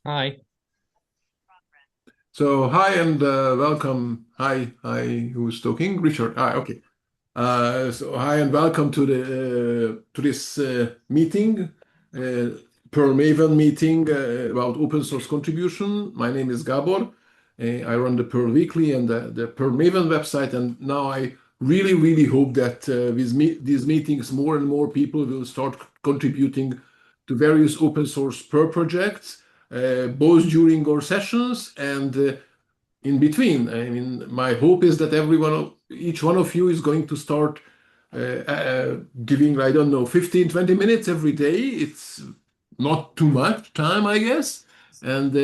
Hi. So hi and welcome. Hi, who's talking? Richard. Hi, okay. So hi and welcome to this meeting, Perl Maven meeting about open source contribution. My name is Gabor. I run the Perl Weekly and the Perl Maven website, and now I really hope that with these meetings, more and more people will start contributing to various open source Perl projects, both during our sessions and in between. I mean, my hope is that each one of you is going to start giving, I don't know, 15, 20 minutes every day. It's not too much time, I guess. And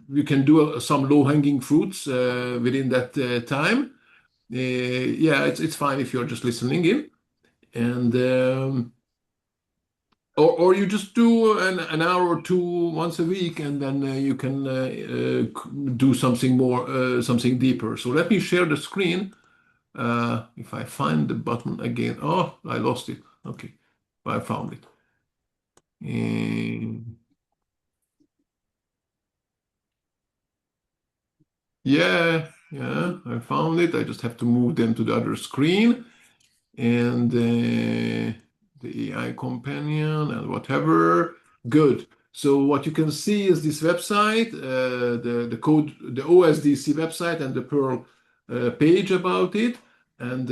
we can do some low-hanging fruits within that time. Yeah, it's fine if you're just listening in. And or you just do an hour or two once a week, and then you can do something more, something deeper. So let me share the screen. If I find the button again. Oh, I lost it. Okay, I found it. And yeah, I found it. I just have to move them to the other screen. And the AI companion and whatever. Good. So what you can see is this website, the code, the OSDC website, and the Perl page about it. And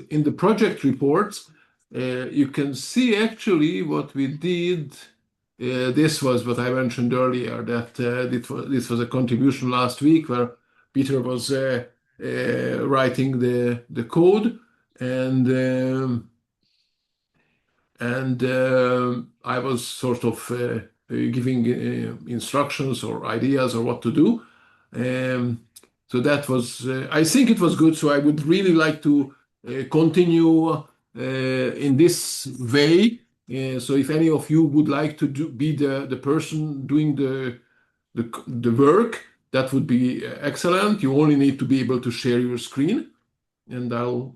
in the project reports, you can see actually what we did. This was what I mentioned earlier, that this was a contribution last week where Peter was writing the code, and I was sort of giving instructions or ideas or what to do. So that was, I think it was good. So I would really like to continue in this way. So if any of you would like to be the person doing the work, that would be excellent. You only need to be able to share your screen, and I'll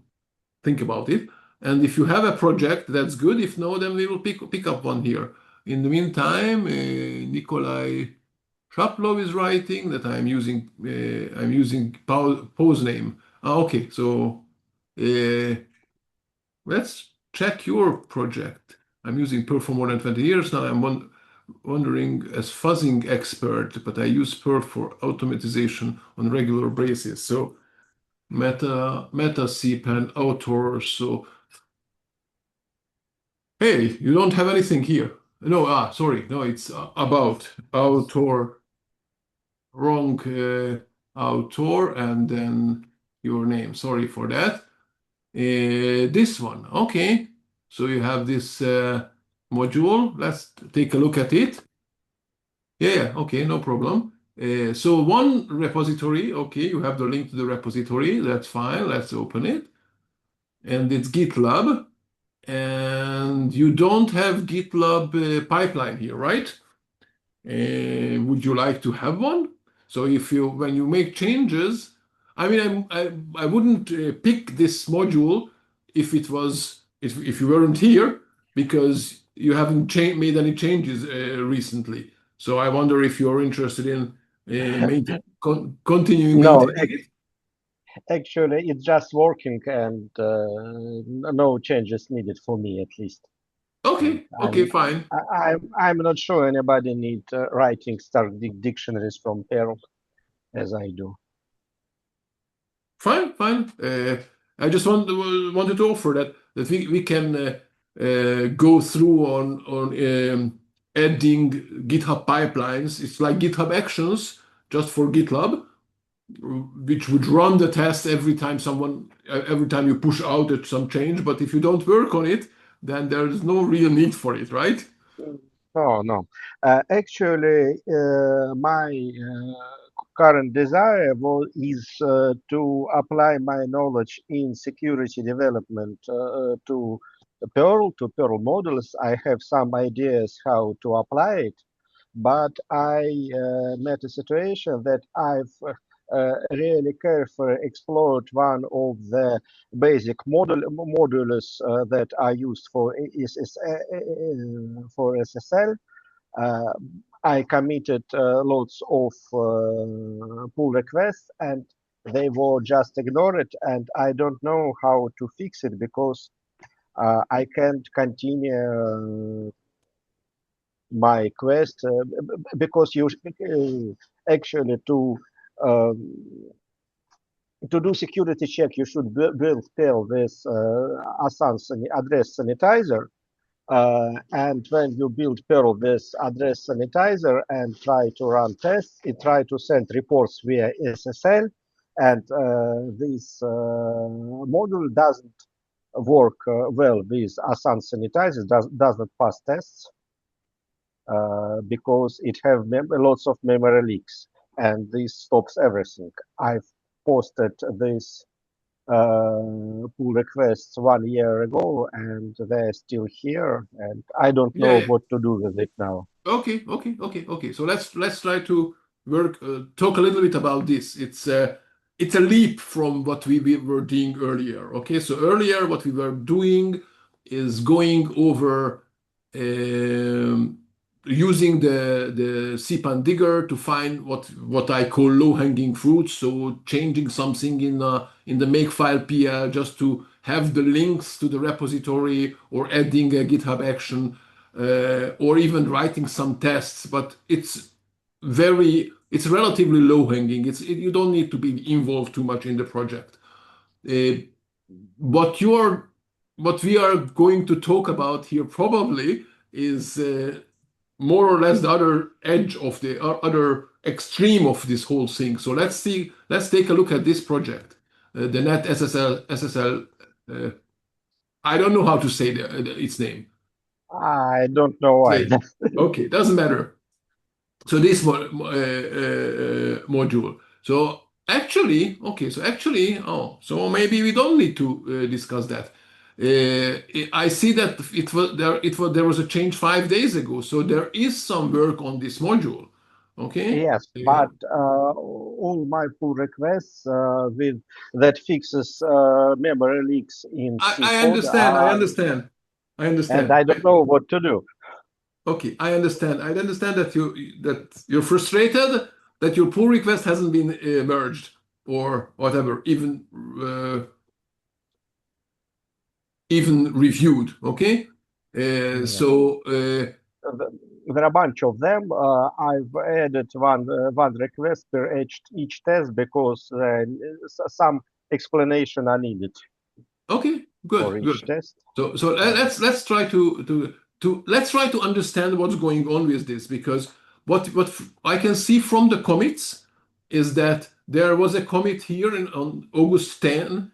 think about it. And if you have a project, that's good. If no, then we will pick up one here. In the meantime, Nikolai Shaplov is writing that I'm using pose name. Okay, so uh, let's check your project. I'm using Perl for more than 20 years now. I'm wondering as fuzzing expert, but I use Perl for automatization on regular basis. So meta CPAN author. So hey, you don't have anything here. No, sorry. No, it's about author, wrong author, and then your name. Sorry for that. This one. Okay. So you have this module. Let's take a look at it. Yeah, okay, no problem. So one repository, okay, you have the link to the repository. That's fine. Let's open it. And it's GitLab. And you don't have GitLab pipeline here, right? Would you like to have one? So when you make changes, I mean, I wouldn't pick this module if you weren't here because you haven't made any changes recently. So I wonder if you're interested in continuing No, maintaining it. actually, it's just working and no changes needed for me at least. And Okay, fine. I'm not sure anybody need writing start dictionaries from Perl as I do. Fine. I just wanted to offer that we can go through on adding GitHub pipelines. It's like GitHub Actions just for GitLab, which would run the test every time you push out some change. But if you don't work on it, then there's no real need for it, right? Oh, no. Actually, my current desire is to apply my knowledge in security development to Perl models. I have some ideas how to apply it, but I met a situation that I've really carefully explored one of the basic modules that are used for SSL. I committed lots of pull requests and they were just ignored, and I don't know how to fix it because I can't continue my quest because you actually um, to do security check you should build Perl this address sanitizer. And when you build Perl this address sanitizer and try to run tests, it try to send reports via SSL, and this module doesn't work well with Assan sanitizers, doesn't pass tests because it have lots of memory leaks, and this stops everything. I've posted this pull requests 1 year ago, and they're still here, and I don't know Yeah. what to do with it now. Okay. So let's try to talk a little bit about this. It's a leap from what we were doing earlier. Okay, so earlier what we were doing is going over using the CPAN digger to find what I call low-hanging fruits. So changing something in the makefile PL just to have the links to the repository, or adding a GitHub action, or even writing some tests. But it's relatively low-hanging. You don't need to be involved too much in the project. Uh, what we are going to talk about here probably is more or less the other edge of the other extreme of this whole thing. So let's take a look at this project, the net SSL. I don't know how to say its name. I don't know Say, either. okay, doesn't matter. So this module. So actually, so maybe we don't need to discuss that. I see that there was a change 5 days ago, so there is some work on this module. Okay. Yes, but all my pull requests with that fixes memory leaks in C I code understand. are, I and understand. I don't know what to do. Okay, I understand. I understand that you're frustrated that your pull request hasn't been merged or whatever, even reviewed. Okay, Yeah. so There are a bunch of them. I've added one request per each test because some explanation are needed okay, for each good. test. So let's try to understand what's going on with this, because what I can see from the commits is that there was a commit here on August 10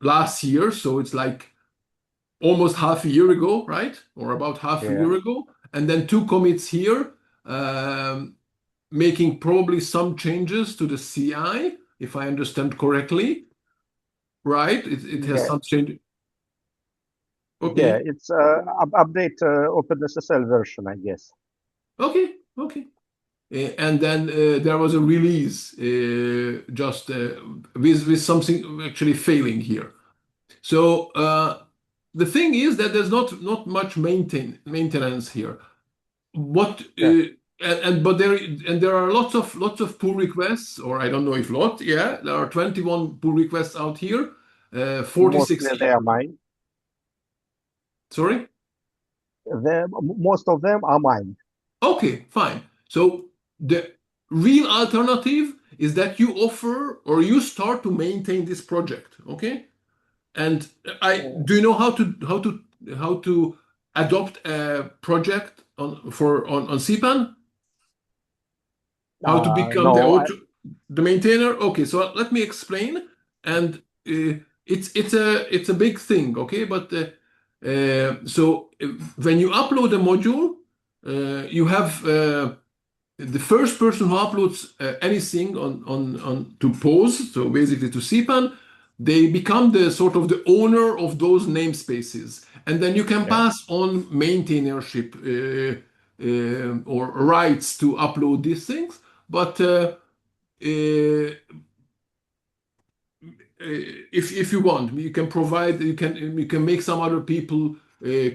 last year, so it's like almost half a year ago, right? Or about half a Yeah. year ago. And then two commits here, making probably some changes to the CI, if I understand correctly, right? It has Yeah. some change. Yeah, Okay. it's update OpenSSL version, I guess. Okay. And then there was a release just with something actually failing here. So the thing is that there's not much maintenance here. What Yeah. but there are lots of pull requests, or I don't know if lot. Yeah, there are 21 pull requests out here. 46. Mostly they are mine. Sorry. Most of them are mine. Okay, fine. So the real alternative is that you offer or you start to maintain this project. Okay, and I do you know how to adopt a project on CPAN? How to become No, the maintainer? Okay, so let me explain. And it's a big thing, okay? But so when you upload a module, you have the first person who uploads anything on to POS, so basically to CPAN, they become the sort of the owner of those namespaces, and then you can yeah. pass on maintainership or rights to upload these things. But if you want, you can make some other people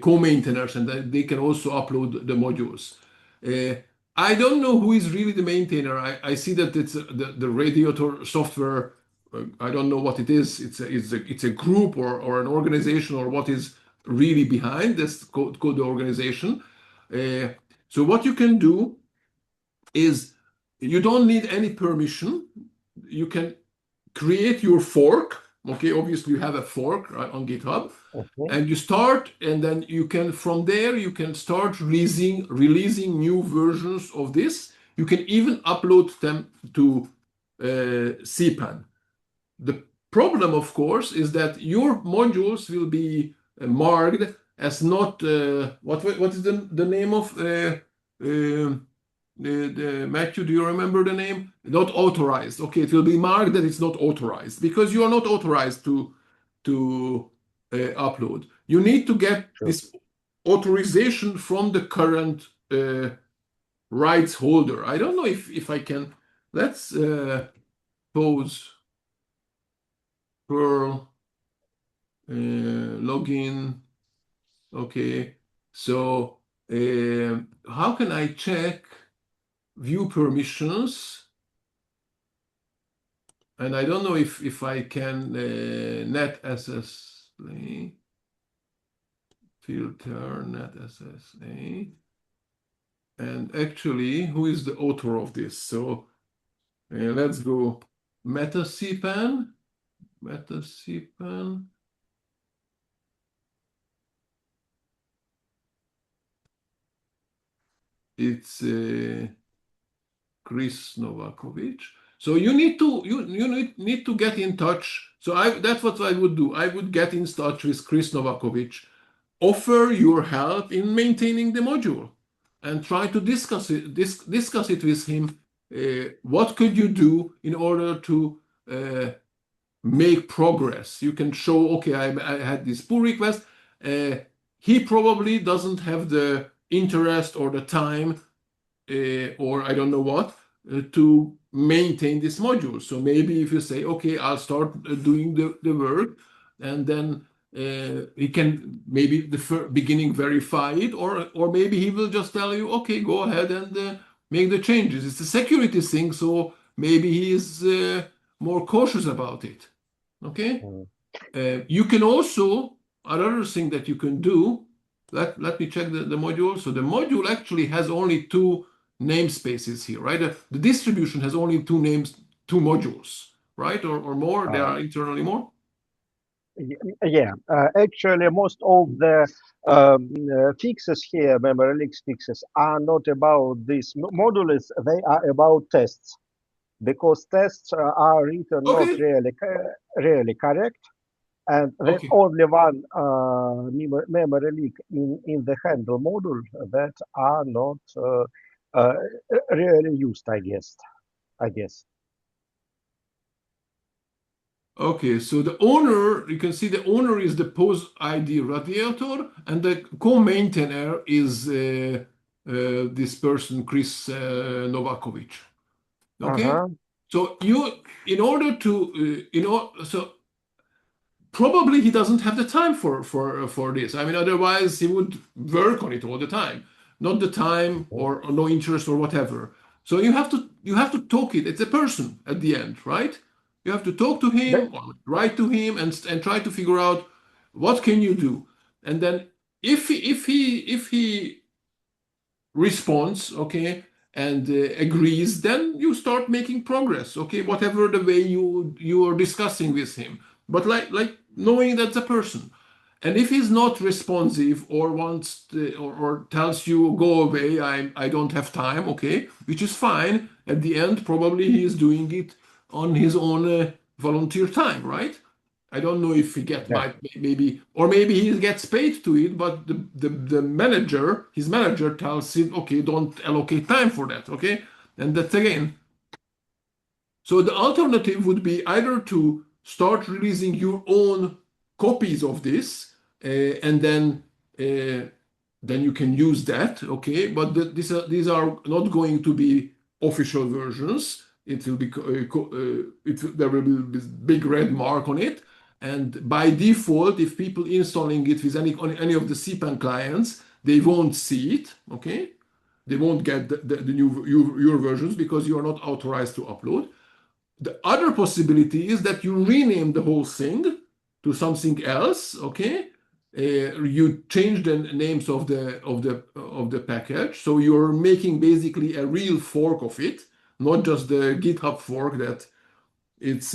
co-maintainers, and then they can also upload the modules. I don't know who is really the maintainer. I see that it's the Radiator software. I don't know what it is. It's a group or an organization or what is really behind this code organization. So what you can do is you don't need any permission. You can create your fork. Okay, obviously you have a fork right, on GitHub, Okay. and you start, and then you can from there you can start releasing new versions of this. You can even upload them to CPAN. The problem, of course, is that your modules will be marked as not what is the name of Matthew, do you remember the name? Not authorized. Okay, it will be marked that it's not authorized because you are not authorized to upload. You need to get Sure. this authorization from the current rights holder. I don't know if I can. Let's pose Perl login. Okay, so how can I check view permissions? And I don't know if I can net SSLeay filter net SSLeay. And actually, who is the author of this? So let's go meta CPAN. Meta CPAN. It's Chris Novakovic. So you need to get in touch. So that's what I would do. I would get in touch with Chris Novakovic, offer your help in maintaining the module, and try to discuss it with him. What could you do in order to make progress? You can show, okay, I had this pull request. He probably doesn't have the interest or the time or I don't know what to maintain this module. So maybe if you say, okay, I'll start doing the work, and then he can maybe the beginning verify it, or maybe he will just tell you, okay, go ahead and make the changes. It's a security thing, so maybe he is more cautious about it. Okay. You can also, another thing that you can do, let me check the module. So the module actually has only two namespaces here, right? The distribution has only two modules, right? Or more, there Uh, are internally more. yeah, actually, most of the fixes here, memory leaks fixes, are not about these modules. They are about tests, because tests are written not Okay, really correct, and there's okay. only one memory leak in the handle module that are not uh, really used, I guess. I guess. Okay, so the owner, you can see the owner is the post ID Radiator, and the co-maintainer is this person, Chris Novakovic. Okay, Uh-huh. so in order to, so probably he doesn't have the time for this. I mean, otherwise he would work on it all the time. Not the time or no interest or whatever. So you have to talk it. It's a person at the end, right? You have to talk to The- him or write to him and try to figure out what can you do. And then if he responds, okay, and agrees, then you start making progress, okay, whatever the way you are discussing with him. But like knowing that's a person. And if he's not responsive or wants to, or tells you go away, I don't have time, okay, which is fine. At the end, probably he is doing it on his own volunteer time, right? I don't know if he get yeah. might maybe or maybe he gets paid to it, but the manager, his manager tells him, okay, don't allocate time for that, okay? And that's again. So the alternative would be either to start releasing your own copies of this, and then you can use that, okay? But these are not going to be official versions. It will be there will be this big red mark on it, and by default, if people installing it with any on any of the CPAN clients, they won't see it, okay? they won't get the new your versions because you are not authorized to upload. The other possibility is that you rename the whole thing to something else. Okay, you change the names of the package, so you're making basically a real fork of it, not just the GitHub fork that it's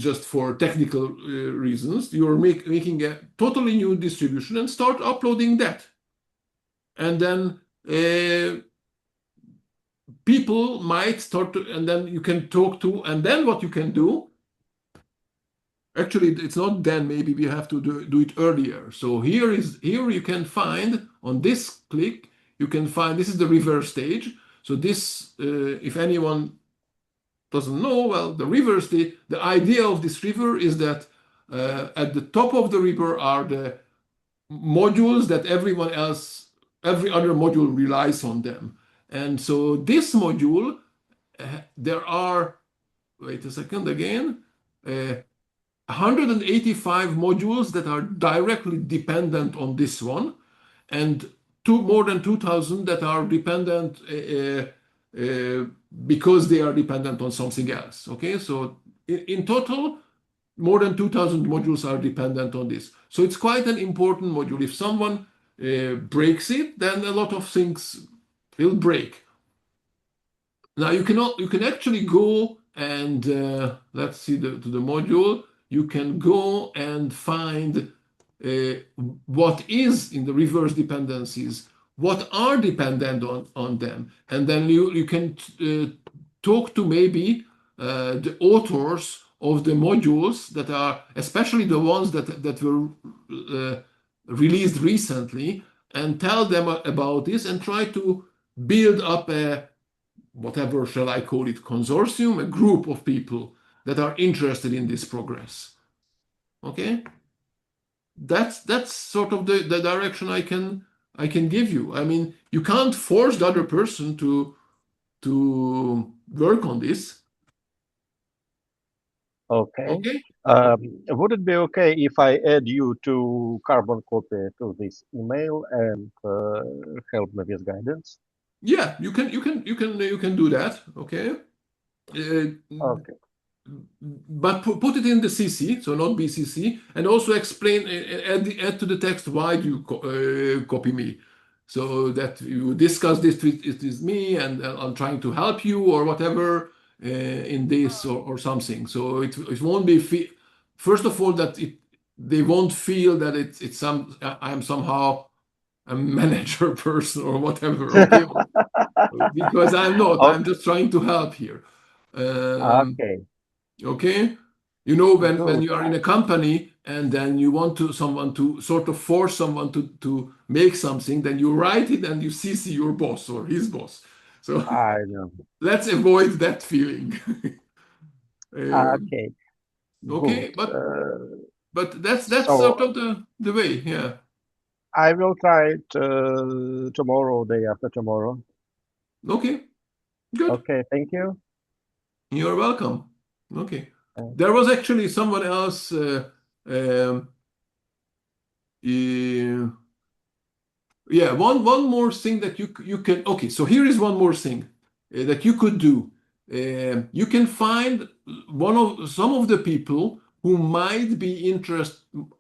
just for technical reasons. You're making a totally new distribution and start uploading that, and then people might start to, and then you can talk to, and then what you can do. Actually, it's not then. Maybe we have to do it earlier. So here you can find on this click, you can find this is the river stage. So this, if anyone doesn't know, well, the river stage, the idea of this river is that at the top of the river are the modules that every other module relies on them. And so this module, there are, wait a second again, 185 modules that are directly dependent on this one, and more than 2,000 that are dependent because they are dependent on something else. Okay, so in total, more than 2,000 modules are dependent on this. So it's quite an important module. If someone breaks it, then a lot of things will break. Now you can actually go and let's see to the module. You can go and find what is in the reverse dependencies, what are dependent on them, and then you can talk to maybe the authors of the modules that are, especially the ones that were released recently, and tell them about this and try to build up a, whatever shall I call it, consortium, a group of people that are interested in this progress. Okay, that's sort of the direction I can give you. I mean, you can't force the other person to work on this. Okay. Okay. Would it be okay if I add you to carbon copy to this email and help me with guidance? Yeah, you can do that. Okay. Okay. But put it in the CC, so not BCC, and also explain, add to the text why do you copy me, so that you discuss this with me, and I'm trying to help you or whatever in this or something. So it won't be first of all that they won't feel that it's I'm somehow a manager person or whatever. Okay, because I'm not. I'm just trying to help here. Okay. Okay, you know, when Good. you are in a company and then you want someone to sort of force someone to make something, then you write it and you CC your boss or his boss. So I know. let's avoid that feeling. Okay. Good. Okay, but that's So sort of the way. Yeah. I will try it tomorrow, day after tomorrow. Okay. Good. Okay. Thank you. You're welcome. Okay. Uh, There was actually someone else. Um, uh, Yeah, one more thing that you can. Okay, so here is one more thing that you could do. You can find some of the people who might be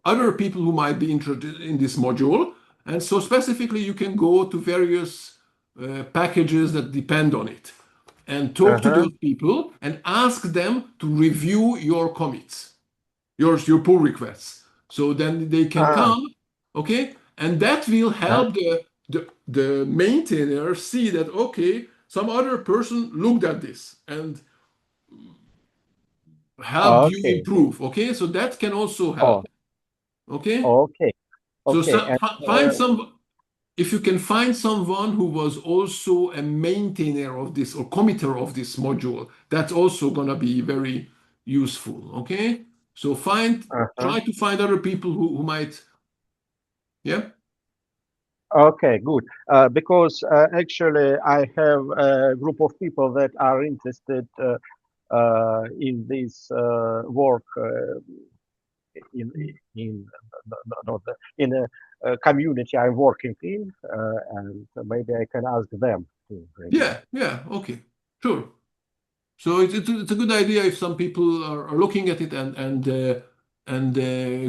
other people who might be interested in this module, and so specifically you can go to various packages that depend on it, and talk to uh-huh. those people and ask them to review your commits, your pull requests. So then they can Ah, come, okay, and that will uh, help the maintainer see that okay, some other person looked at this and helped you okay. improve. Okay, so that can also Oh, help. Okay, okay. so Okay. And find some. If you can find someone who was also a maintainer of this or committer of this module, that's also going to be very useful. Okay, so uh-huh. try to find other people who might, yeah. Okay, good. Because actually, I have a group of people that are interested in this work in not the- in community I'm working in, and maybe I can ask them to review. Yeah, okay, sure. So it's a good idea if some people are looking at it and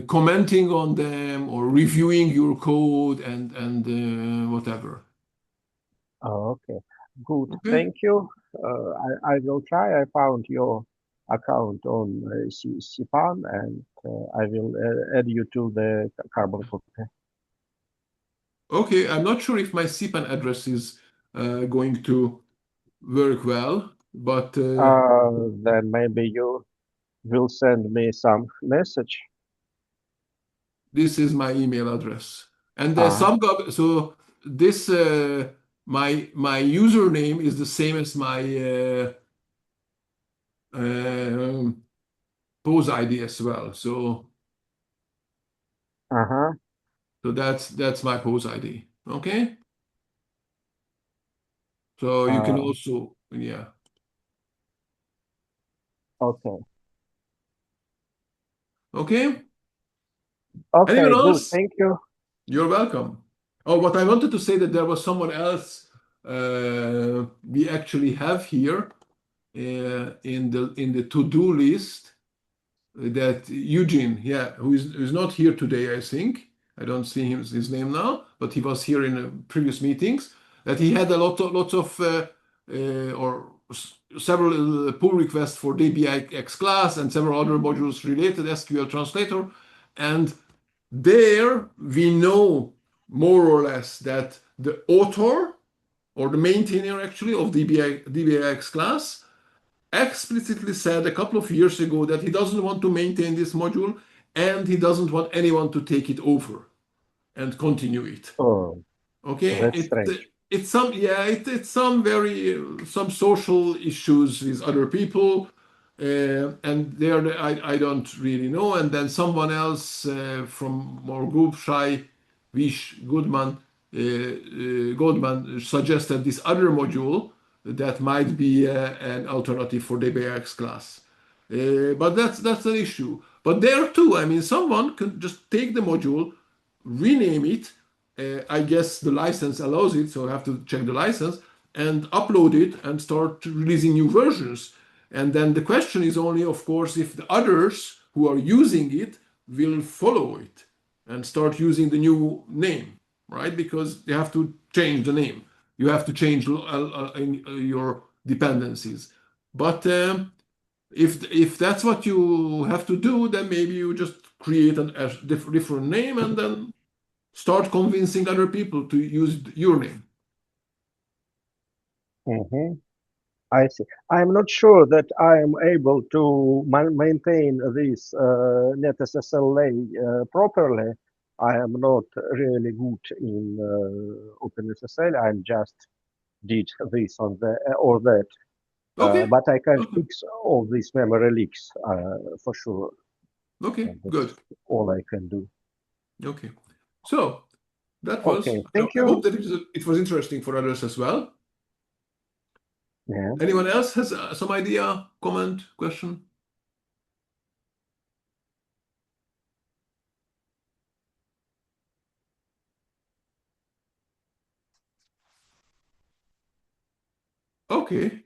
commenting on them or reviewing your code and whatever. Okay, good. Okay. Thank you. I will try. I found your account on CPAN, and I will add you to the carbon copy. Okay, I'm not sure if my CPAN address is going to work well, but Then maybe you will send me some message. this is my email address. And Ah, so this my username is the same as my um pose ID as well. uh-huh. So that's my pose ID. Okay. So you can Uh, also, yeah. okay. Okay. Anyone Okay, good. else? Thank you. You're welcome. Oh, what I wanted to say that there was someone else we actually have here in the to-do list that Eugene, yeah, who's not here today, I think. I don't see his name now, but he was here in previous meetings. That he had a lots of or several pull requests for DBIx class and several other modules related SQL translator, and there we know more or less that the author or the maintainer actually of DBIx class explicitly said a couple of years ago that he doesn't want to maintain this module and he doesn't want anyone to take it over and continue it. Oh, Okay, that's strange. it's some yeah it's some very some social issues with other people, and there I don't really know. And then someone else from our group, Shai Vish Goldman suggested this other module that might be an alternative for DBIx class. But that's an issue. But there too, I mean, someone can just take the module, rename it. I guess the license allows it, so I have to check the license and upload it and start releasing new versions. And then the question is only, of course, if the others who are using it will follow it and start using the new name, right? Because you have to change the name. You have to change your dependencies. But if that's what you have to do, then maybe you just create a different name and then start convincing other people to use your name. Hmm. I see. I'm not sure that I am able to maintain this NetSSLeay properly. I am not really good in OpenSSL. I'm just did this on the or that, Okay, but I can okay, fix all these memory leaks for sure. okay, And that's good. all I can do. Okay. So that was, Okay, thank I hope you. that it was interesting for others as well. Yeah. Anyone else has some idea, comment, question? Okay.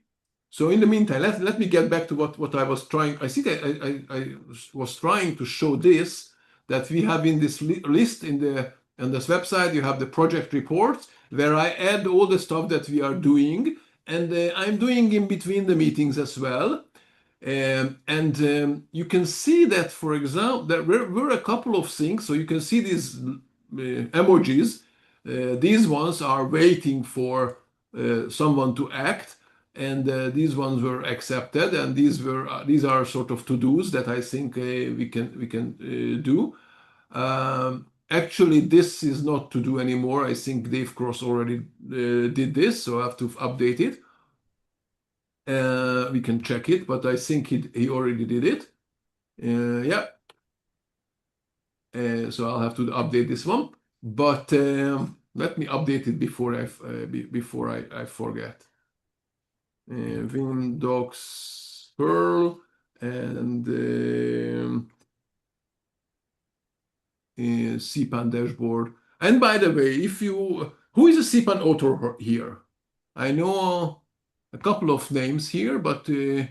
So in the meantime, let me get back to what I was trying. I think I was trying to show this, that we have in this list on this website, you have the project reports where I add all the stuff that we are doing, and I'm doing in between the meetings as well. And you can see that, for example, there were a couple of things. So you can see these emojis. These ones are waiting for someone to act, and these ones were accepted. And these are sort of to-dos that I think we can do. Actually, this is not to do anymore. I think Dave Cross already did this, so I have to update it. We can check it, but I think he already did it. Yeah. So I'll have to update this one. But let me update it before I forget. Vim docs Perl and CPAN Dashboard. And by the way, who is a CPAN author here? I know a couple of names here, but the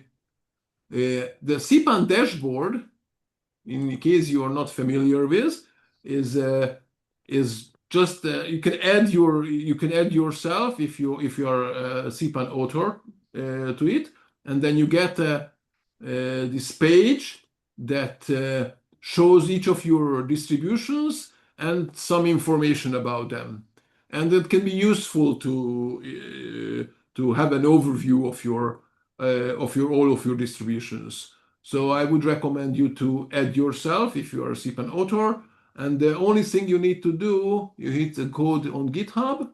CPAN dashboard, in case you are not familiar with, is just you can add yourself if you are a CPAN author to it, and then you get this page that shows each of your distributions and some information about them, and it can be useful to have an overview of all of your distributions. So I would recommend you to add yourself if you are a CPAN author. And the only thing you need to do, you hit the code on GitHub,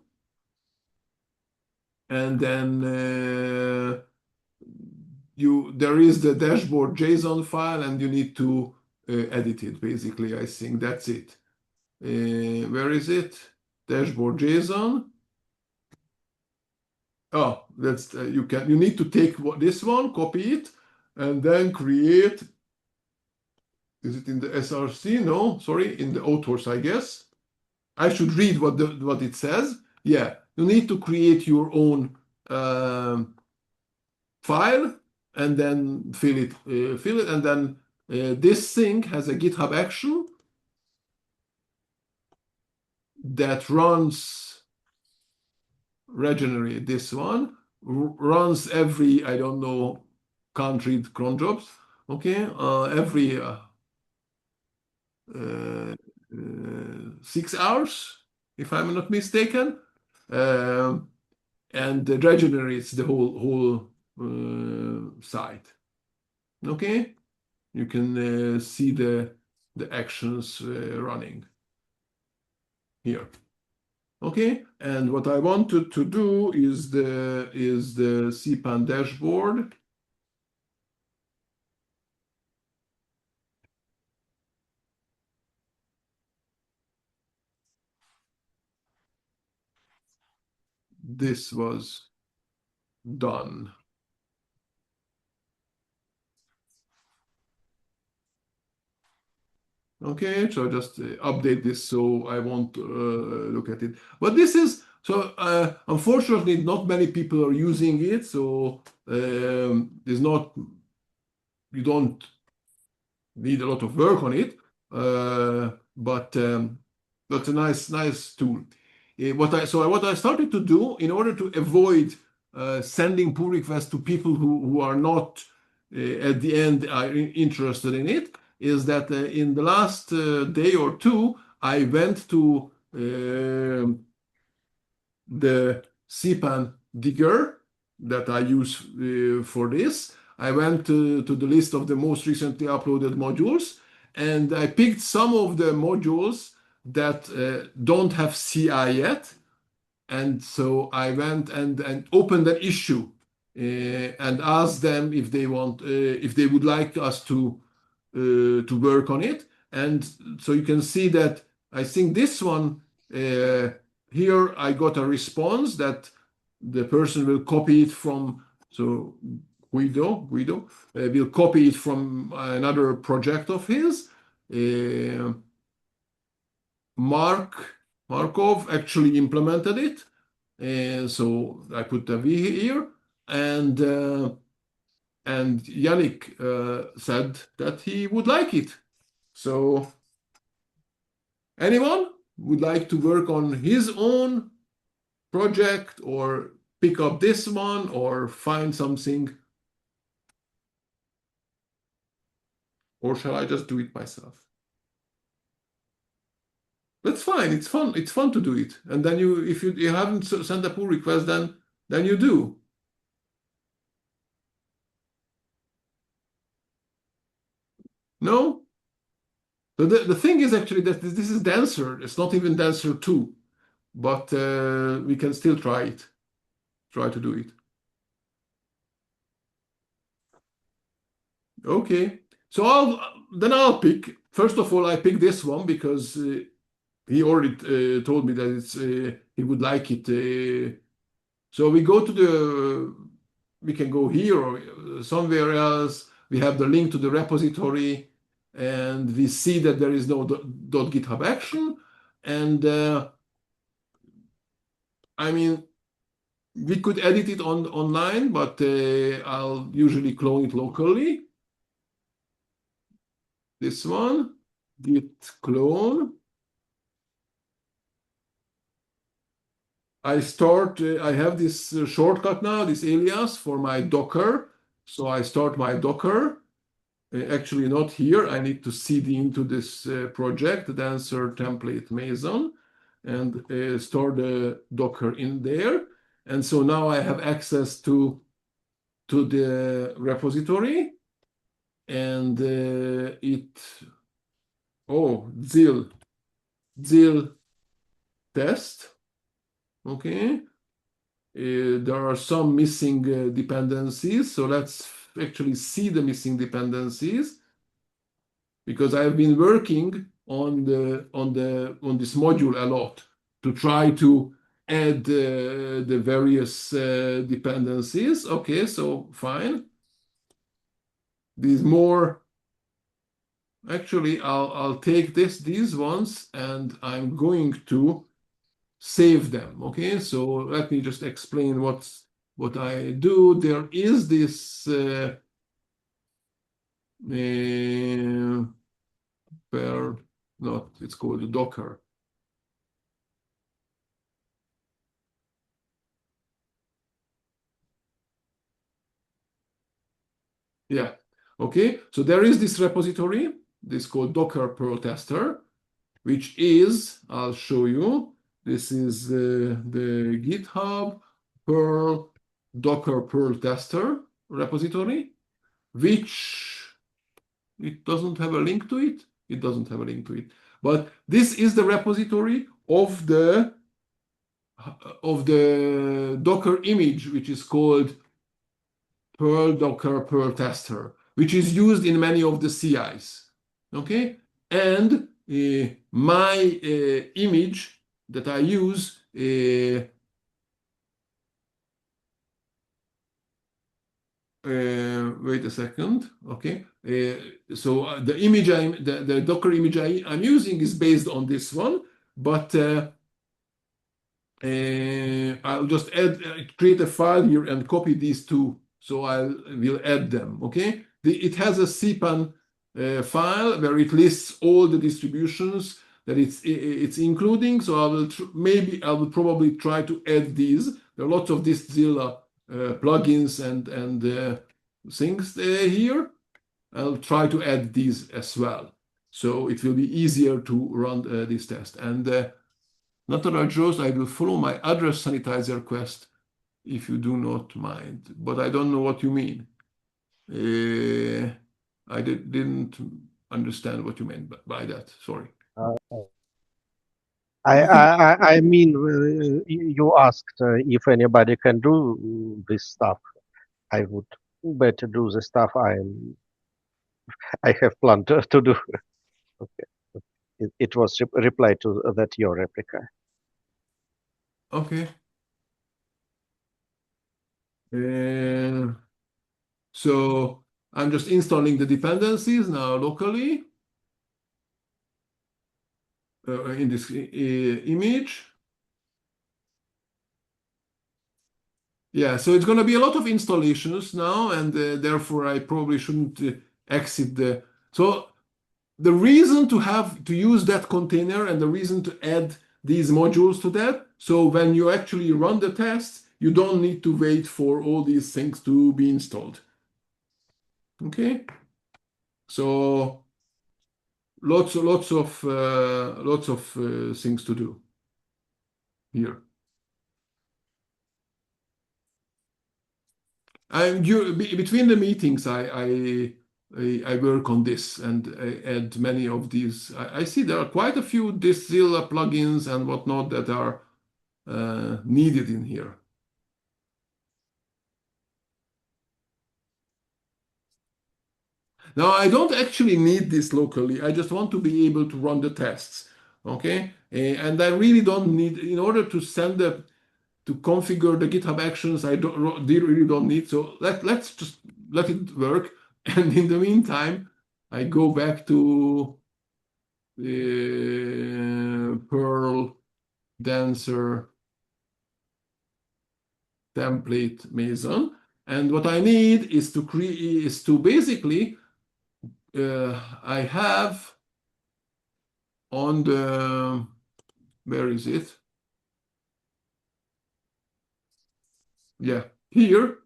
and then there is the dashboard JSON file, and you need to edit it. Basically, I think that's it. Where is it? Dashboard JSON. Oh, that's you need to take this one, copy it, and then create. Is it in the SRC? No, sorry, in the authors, I guess. I should read what it says. Yeah, you need to create your own file and then fill it, and then this thing has a GitHub action that regenerate this one, runs every, I don't know, can't read cron jobs, okay, every 6 hours, if I'm not mistaken, and regenerates the whole site. Okay, you can see the actions running here. Okay, and what I wanted to do is the CPAN dashboard. This was done. Okay, so just update this so I won't look at it. But this is, so unfortunately, not many people are using it. So there's not, you don't need a lot of work on it. But that's a nice tool. What I started to do in order to avoid sending pull requests to people who are not at the end are interested in it, is that in the last day or two, I went to the CPAN digger that I use for this. I went to the list of the most recently uploaded modules, and I picked some of the modules that don't have CI yet. And so I went and opened an issue and asked them if they would like us to work on it. And so you can see that I think this one here I got a response that the person will copy it from. So Guido will copy it from another project of his. Markov actually implemented it, and so I put the V here, and Yannick said that he would like it. So anyone would like to work on his own project or pick up this one or find something, or shall I just do it myself? That's fine. It's fun. It's fun to do it. And then if you haven't sent a pull request, then you do. No? So the thing is actually that this is Dancer. It's not even Dancer 2, but we can still try it. Try to do it. Okay. So I'll pick. First of all, I pick this one because he already told me that he would like it. So we can go here or somewhere else. We have the link to the repository, and we see that there is no .github action. And I mean, we could edit it online, but I'll usually clone it locally. This one, git clone. I have this shortcut now, this alias for my Docker. So I start my Docker. Actually, not here. I need to cd into this project, the answer template Mason, and store the Docker in there. And so now I have access to the repository, and dzil test. Okay. There are some missing dependencies. So let's actually see the missing dependencies, because I've been working on this module a lot to try to add the various dependencies. Okay, so fine. These more. Actually, I'll take these ones and I'm going to save them. Okay, so let me just explain what I do. There is this it's called Docker. Yeah. Okay, so there is this repository, this called Docker perl-tester, which is, I'll show you, this is the GitHub Perl Docker perl-tester repository, which it doesn't have a link to it. It doesn't have a link to it. But this is the repository of the Docker image, which is called Perl Docker perl-tester, which is used in many of the CIs. Okay, and my image that I use. Wait a second. Okay, so the image the Docker image I'm using is based on this one, but I'll just create a file here and copy these two. So I will add them. Okay, it has a CPAN file where it lists all the distributions that it's including. So I will probably try to add these. There are lots of Dist Zilla plugins and things here. I'll try to add these as well, so it will be easier to run this test. And NATARAJ, I will follow my address sanitizer request if you do not mind, but I don't know what you mean. I didn't understand what you meant by that. Sorry. I mean, you asked if anybody can do this stuff. I would better do the stuff I have planned to do. Okay. It was reply to that your replica. Okay. So I'm just installing the dependencies now locally in this image. Yeah, so it's going to be a lot of installations now, and therefore I probably shouldn't exit the. So the reason to use that container and the reason to add these modules to that, so when you actually run the tests, you don't need to wait for all these things to be installed. Okay, so lots of things to do here. Between the meetings, I work on this and I add many of these. I see there are quite a few dzil plugins and whatnot that are needed in here. Now, I don't actually need this locally. I just want to be able to run the tests. Okay, and I really don't need, in order to send to configure the GitHub Actions, I really don't need. So let's just let it work. And in the meantime, I go back to Perl dancer template Mason. And what I need is to create basically I have on the where is it? Yeah, here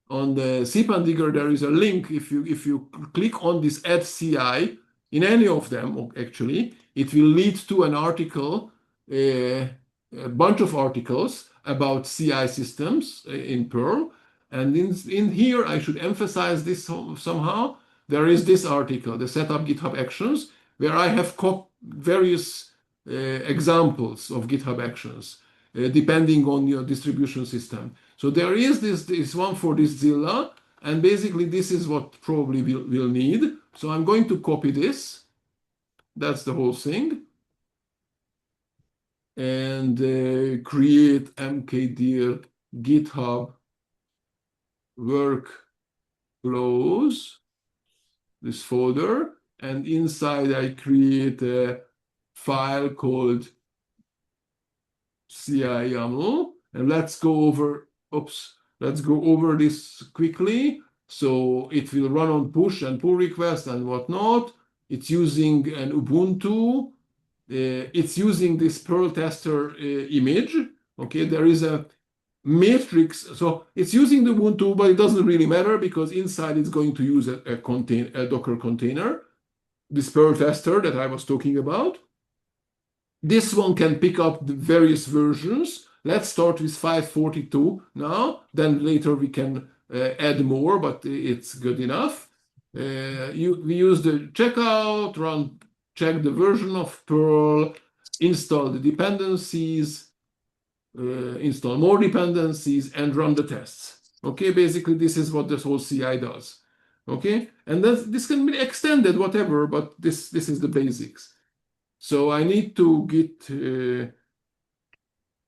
on the CPAN digger there is a link. If you click on this add CI in any of them, actually, it will lead to an article, a bunch of articles about CI systems in Perl. And in here, I should emphasize this somehow. There is this article, the setup GitHub Actions, where I have various examples of GitHub Actions, depending on your distribution system. So there is this one for this Zilla, and basically this is what probably we'll need. So I'm going to copy this. That's the whole thing. And create mkdir GitHub workflows, this folder. And inside I create a file called CI.yaml. And let's go over this quickly. So it will run on push and pull request and whatnot. It's using an Ubuntu. It's using this perl-tester image. Okay, there is a matrix. So it's using the Ubuntu, but it doesn't really matter because inside it's going to use a Docker container, this perl-tester that I was talking about. This one can pick up the various versions. Let's start with 5.42 now. Then later we can add more, but it's good enough. We use the checkout, check the version of Perl, install the dependencies, install more dependencies, and run the tests. Okay, basically this is what this whole CI does. Okay, and this can be extended, whatever, but this is the basics. So I need to git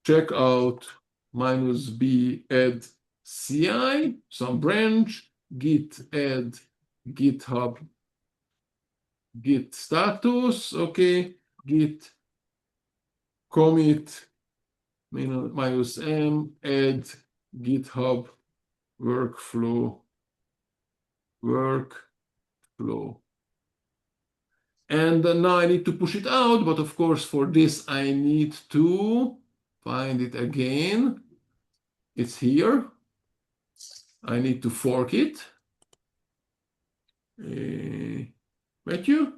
checkout -b add CI, some branch, git add GitHub git status, okay, git commit -m add GitHub workflow. And now I need to push it out, but of course for this I need to find it again. It's here. I need to fork it. Matthew,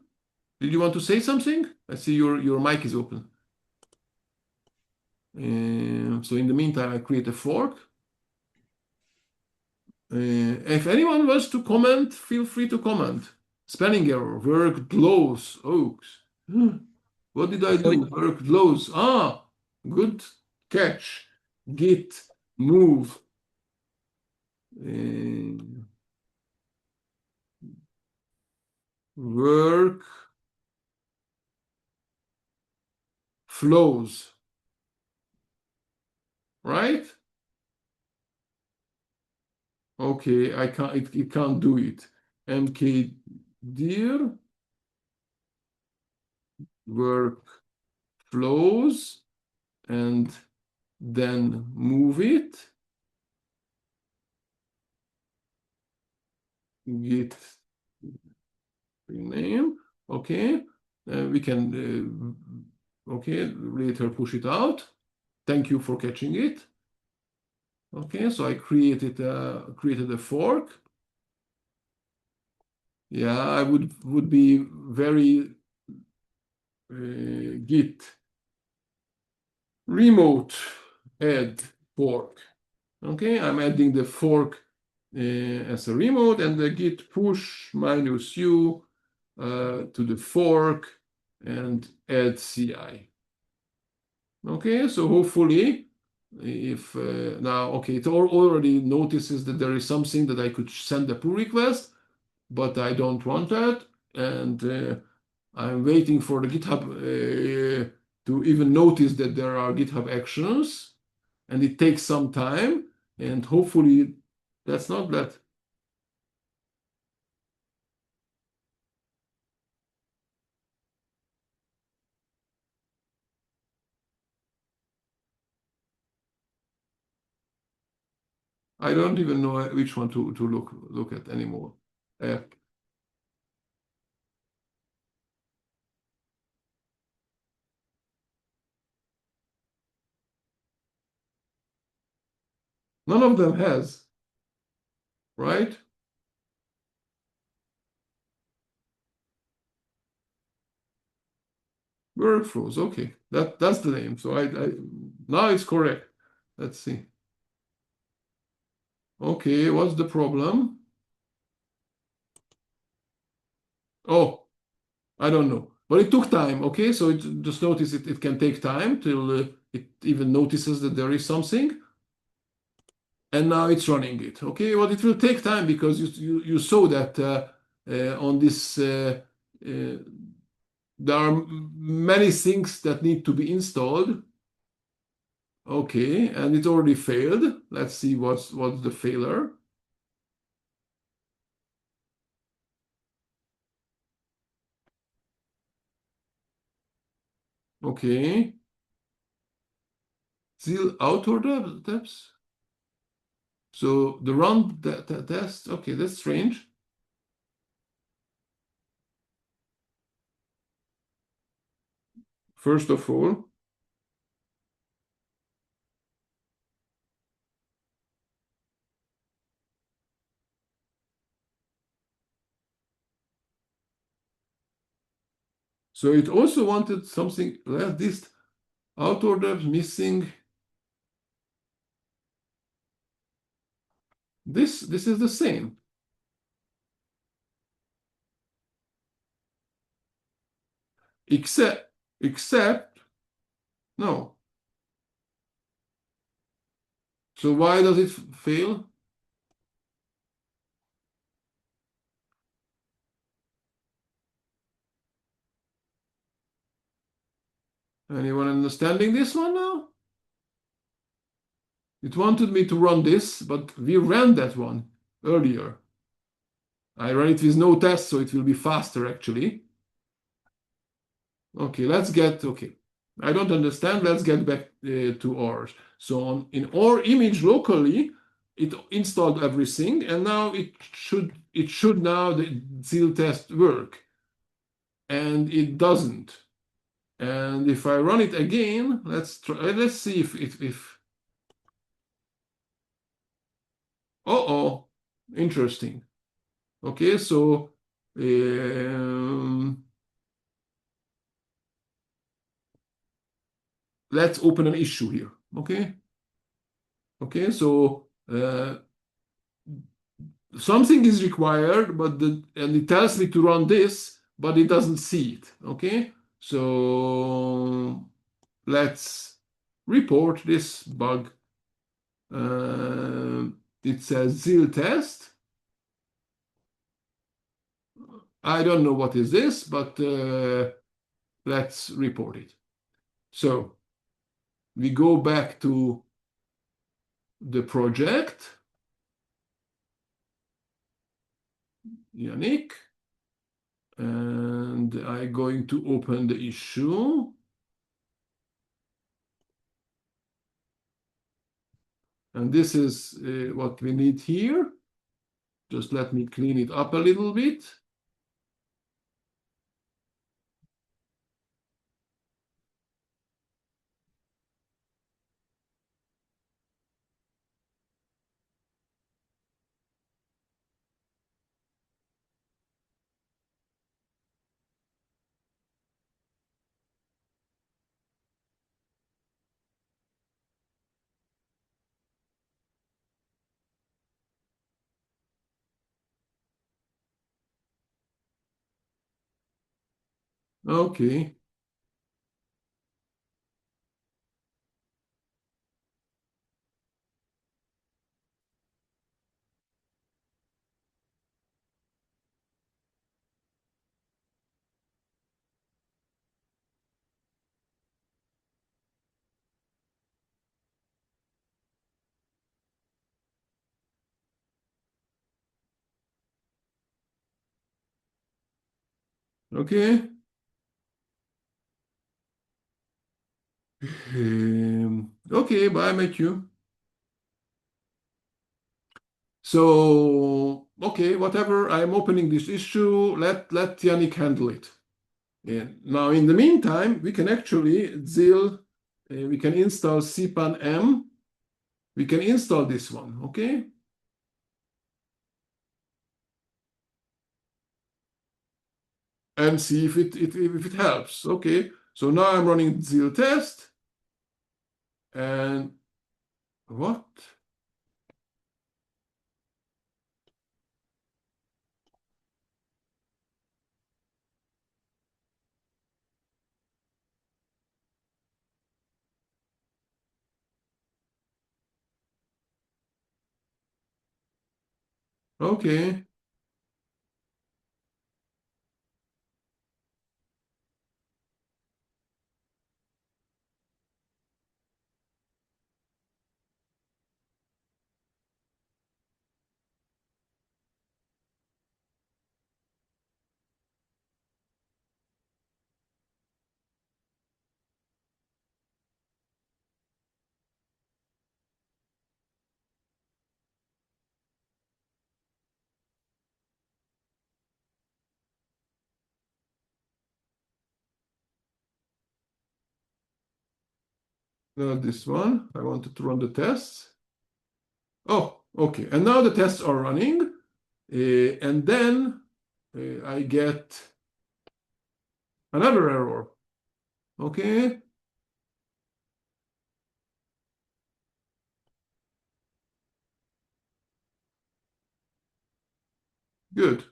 did you want to say something? I see your mic is open. So in the meantime, I create a fork. If anyone wants to comment, feel free to comment. Spelling error, worked lows, oaks. What did I do? Worked lows. Good catch. Git move. Work flows. Right? Okay, I can't. It can't do it. mkdir work flows and then move it. Git rename. Okay, we can. Okay, later push it out. Thank you for catching it. Okay, so I created a fork. Yeah, I would be very git remote add fork. Okay, I'm adding the fork as a remote and the git push -u to the fork and add CI. Okay, so hopefully if now, okay, it already notices that there is something that I could send a pull request, but I don't want that. And I'm waiting for the GitHub to even notice that there are GitHub actions, and it takes some time. And hopefully that's not that. I don't even know which one to look at anymore. None of them has, right? Workflows. Okay, that's the name. So I now it's correct. Let's see. Okay, what's the problem? Oh, I don't know. But it took time. Okay, so just notice it can take time till it even notices that there is something. And now it's running it. Okay, well, it will take time because you saw that on this there are many things that need to be installed. Okay, and it already failed. Let's see what's the failure. Okay, dzil author depths. So the run test. Okay, that's strange. First of all, so it also wanted something like this. Author depth missing. This is the same. Except no. So why does it fail? Anyone understanding this one now? It wanted me to run this, but we ran that one earlier. I ran it with no test, so it will be faster actually. Okay, okay. I don't understand. Let's get back to ours. So in our image locally, it installed everything, and now it should now the ZIL test work, and it doesn't. And if I run it again, let's try. Let's see if oh, interesting. Okay, so let's open an issue here. Okay, so something is required, and it tells me to run this, but it doesn't see it. Okay, so let's report this bug. It says ZIL test. I don't know what is this, but let's report it. So we go back to the project, Yannick, and I'm going to open the issue. And this is what we need here. Just let me clean it up a little bit. Okay. Okay. Okay, bye, Matthew. So, okay, whatever, I'm opening this issue, let Yannick handle it. And now, in the meantime, we can actually dzil, we can install CPAN M, we can install this one, okay? And see if it helps, okay? So now I'm running dzil test, and what? Okay. Now this one, I wanted to run the tests. Oh, okay. And now the tests are running. And then I get another error. Okay. Good.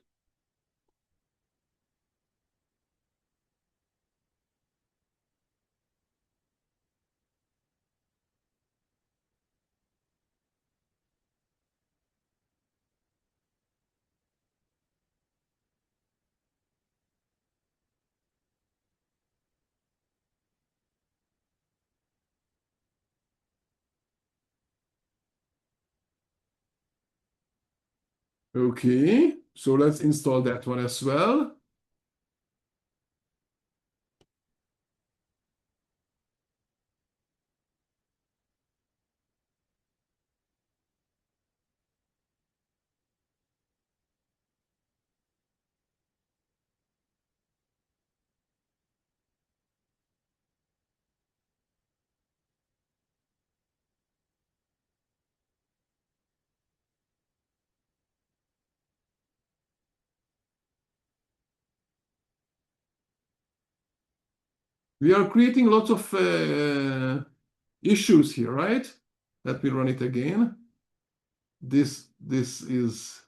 Okay. So let's install that one as well. We are creating lots of issues here, right? Let me run it again. This is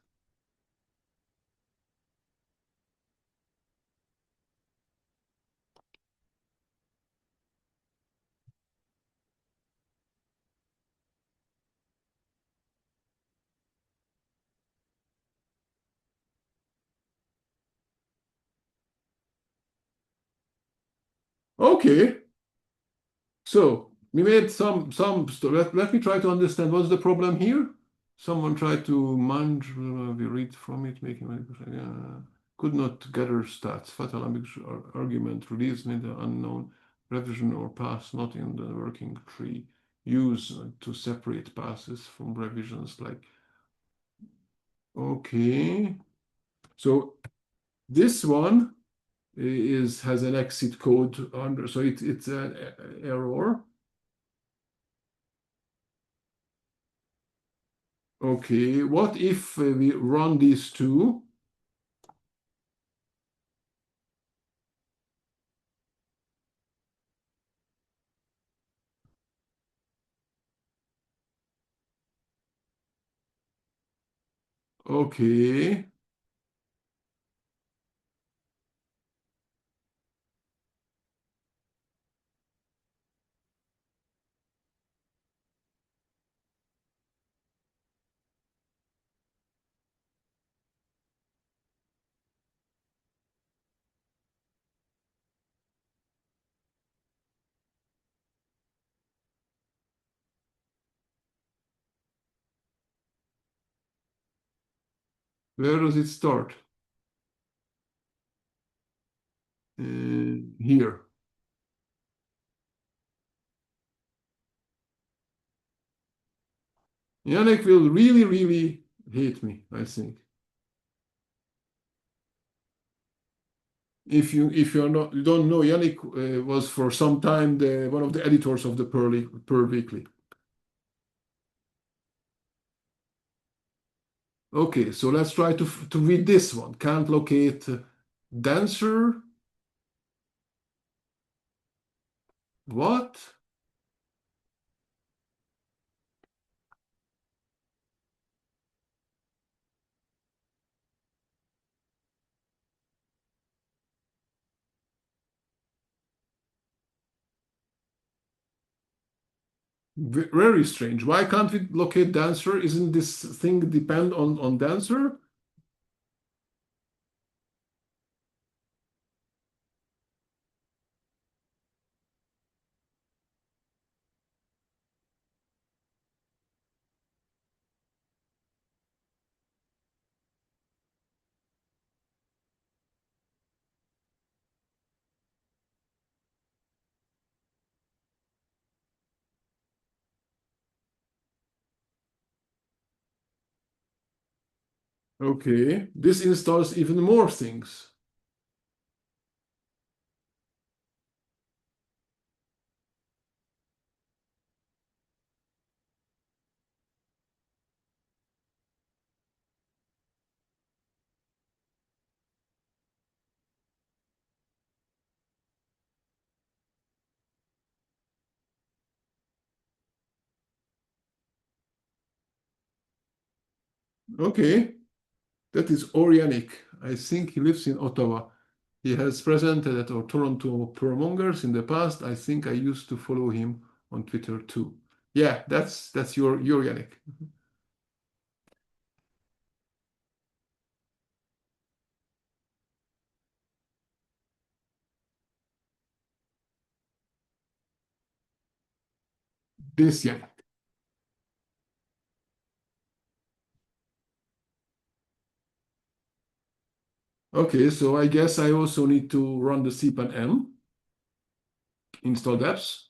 okay. So we made some let me try to understand what's the problem here. Someone tried to manage, we read from it, making could not gather stats. Fatal ambiguous argument release made the unknown revision or pass not in the working tree. Use to separate passes from revisions like. Okay. So this one has an exit code under, so it's an error. Okay, what if we run these two? Okay, where does it start? Here. Yannick will really hate me, I think. If you don't know, Yannick was for some time one of the editors of the Perl Weekly. Okay, so let's try to read this one. Can't locate dancer. What? Very strange. Why can't we locate dancer? Isn't this thing depend on dancer? Okay, this installs even more things. Okay, that is organic. I think he lives in Ottawa. He has presented at our Toronto Perlmongers in the past. I think I used to follow him on Twitter too. Yeah, that's your Yannick. This Yannick. Okay, so I guess I also need to run the CPAN install apps.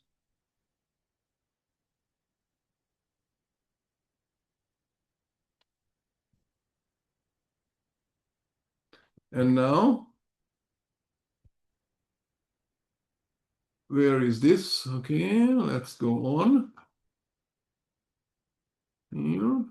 And now, where is this? Okay, let's go on. Here.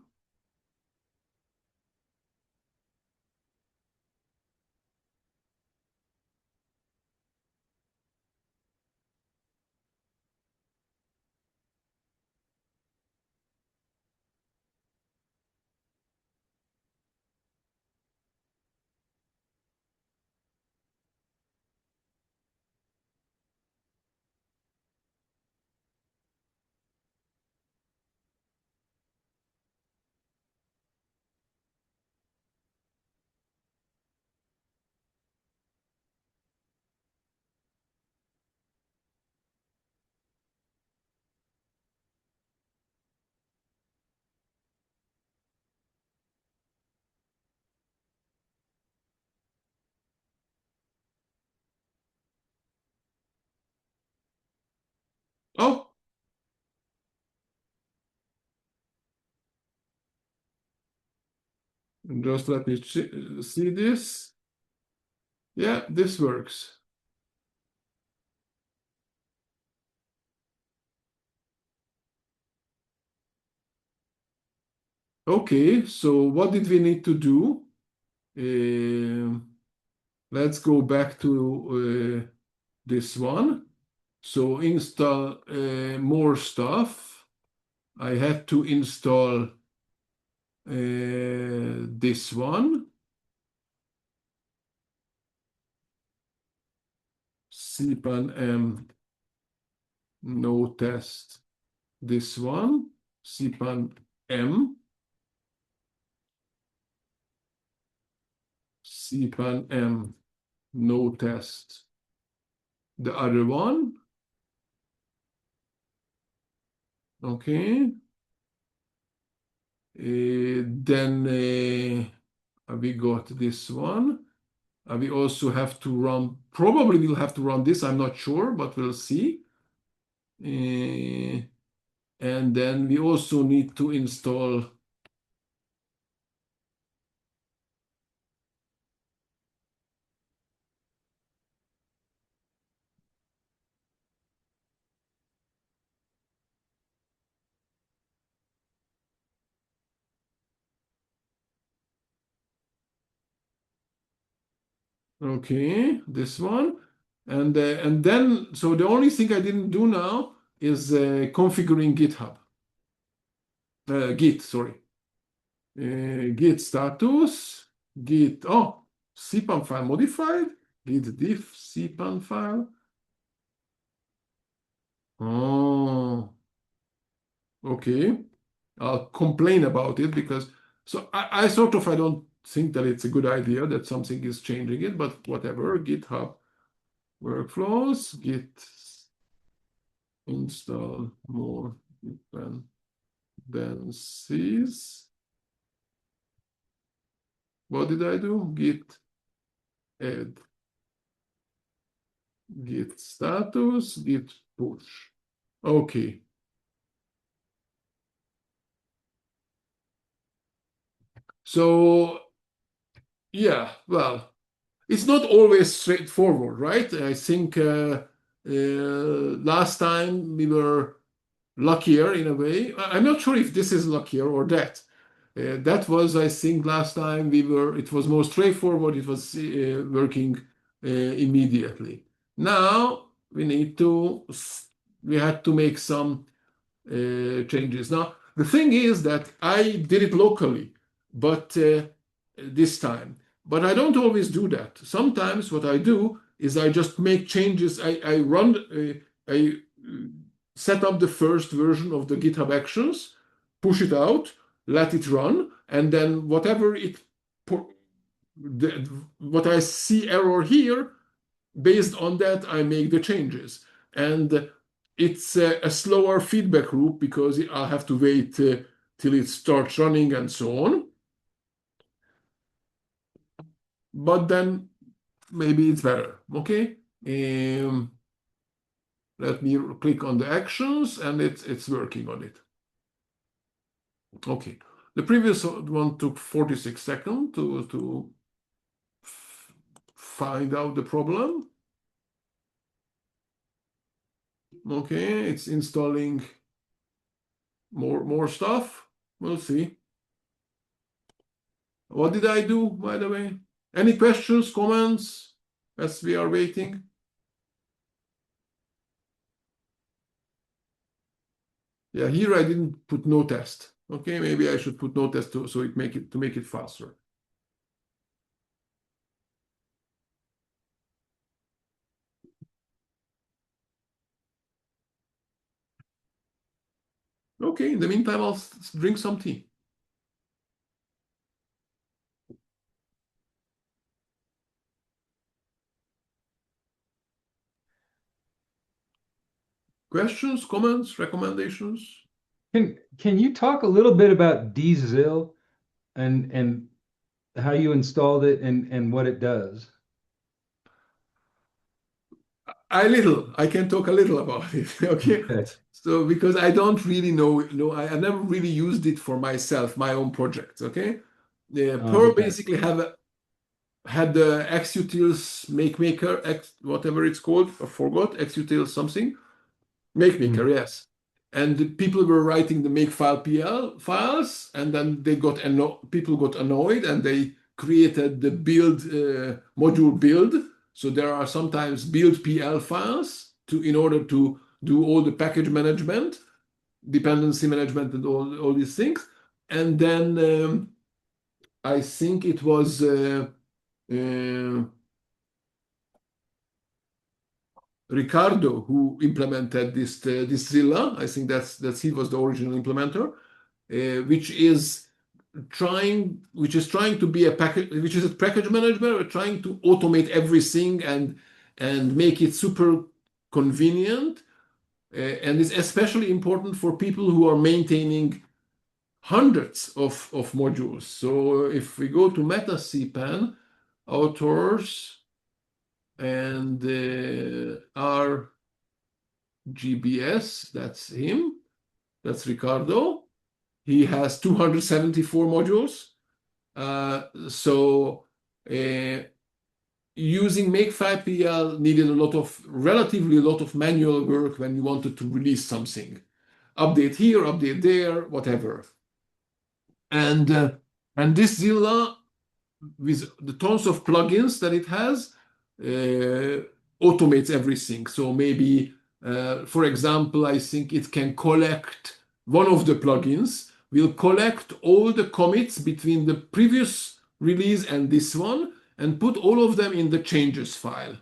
Oh, just let me see this. Yeah, this works. Okay, so what did we need to do? Let's go back to this one. So install more stuff. I had to install this one. CPAN notest. This one. CPAN CPAN notest. The other one. Okay. Then we got this one. We also have to run, probably we'll have to run this, I'm not sure, but we'll see. And then we also need to install Okay, this one. And then, so the only thing I didn't do now is configuring GitHub. Git, sorry. Git status, git, oh, CPAN file modified, git diff CPAN file. Oh, okay. I'll complain about it because, so I sort of, I don't think that it's a good idea that something is changing it, but whatever, GitHub workflows, git install more dependencies. What did I do? Git add, git status, git push. Okay. So, yeah, well, it's not always straightforward, right? I think last time we were luckier in a way. I'm not sure if this is luckier or that. That was, I think, last time it was more straightforward. It was working immediately. Now we had to make some changes. Now, the thing is that I did it locally, but this time. But I don't always do that. Sometimes what I do is I just make changes. I set up the first version of the GitHub Actions, push it out, let it run, and then what I see error here, based on that, I make the changes. And it's a slower feedback loop because I'll have to wait till it starts running and so on. But then maybe it's better. Okay. Let me click on the actions and it's working on it. Okay. The previous one took 46 seconds to find out the problem. Okay, it's installing more stuff. We'll see. What did I do, by the way? Any questions, comments as we are waiting? Yeah, here I didn't put notest. Okay, maybe I should put notest so to make it faster. Okay, in the meantime, I'll drink some tea. Questions, comments, recommendations? Can you talk a little bit about dzil and how you installed it and what it does? I can talk a little about it. Okay. Okay. So because I don't really know, I never really used it for myself, my own projects. Okay. Perl Okay. basically had the xutils makemaker, whatever it's called, I forgot, xutils something. Makemaker, yes. And the people were writing the makefile PL files, and then people got annoyed and they created the build module build. So there are sometimes build PL files in order to do all the package management, dependency management, and all these things. And then I think it was Ricardo who implemented this Zilla. I think he was the original implementer, which is trying to be a package manager, trying to automate everything and make it super convenient. And it's especially important for people who are maintaining hundreds of modules. So if we go to Meta CPAN, authors, and our GBS, that's him, that's Ricardo. He has 274 modules. So using Makefile PL needed relatively a lot of manual work when you wanted to release something. Update here, update there, whatever. And this Zilla with the tons of plugins that it has, automates everything. So maybe, for example, I think it can collect, one of the plugins will collect all the commits between the previous release and this one and put all of them in the changes file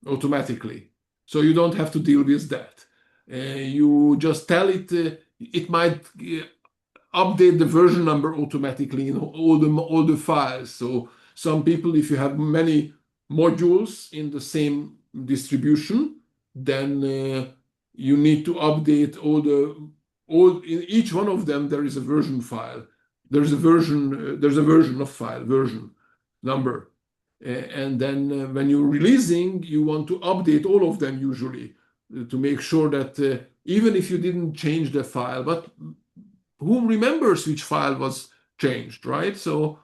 automatically. So you don't have to deal with that. You just tell it, it might update the version number automatically in all the files. So some people, if you have many modules in the same distribution, then you need to update in each one of them there is a version file. There's a version of file, version number. And then when you're releasing, you want to update all of them usually to make sure that even if you didn't change the file, but who remembers which file was changed, right? So,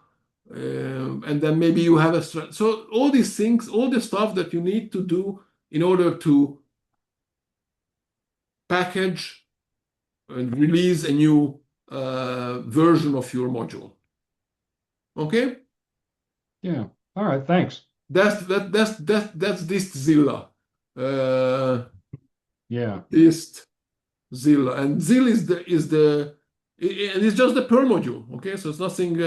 and then maybe you have so all these things, all the stuff that you need to do in order to package and release a new version of your module. Okay? Yeah. All right. Thanks. That's Dist Zilla. Yeah. Dist Zilla, and dzil and it's just the Perl module. Okay, so it's nothing.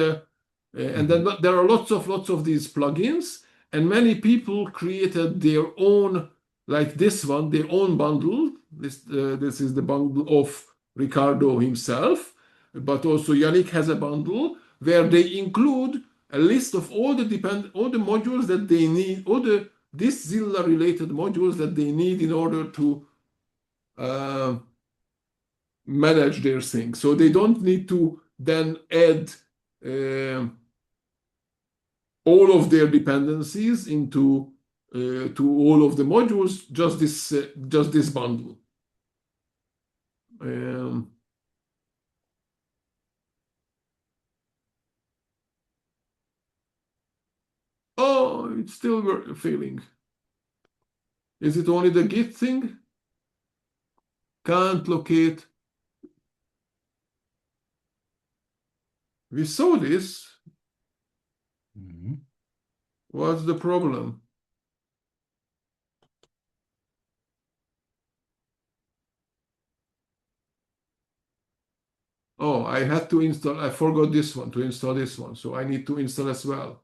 And then there are lots of these plugins, and many people created their own, like this one, their own bundle. This is the bundle of Ricardo himself, but also Yannick has a bundle where they include a list of all the modules that they need, all the Dist Zilla related modules that they need in order to manage their thing. So they don't need to then add all of their dependencies into to all of the modules, just this bundle. Oh, it's still failing. Is it only the Git thing? Can't locate. We saw this. What's the problem? Oh, I had to install, I forgot this one, to install this one. So I need to install as well.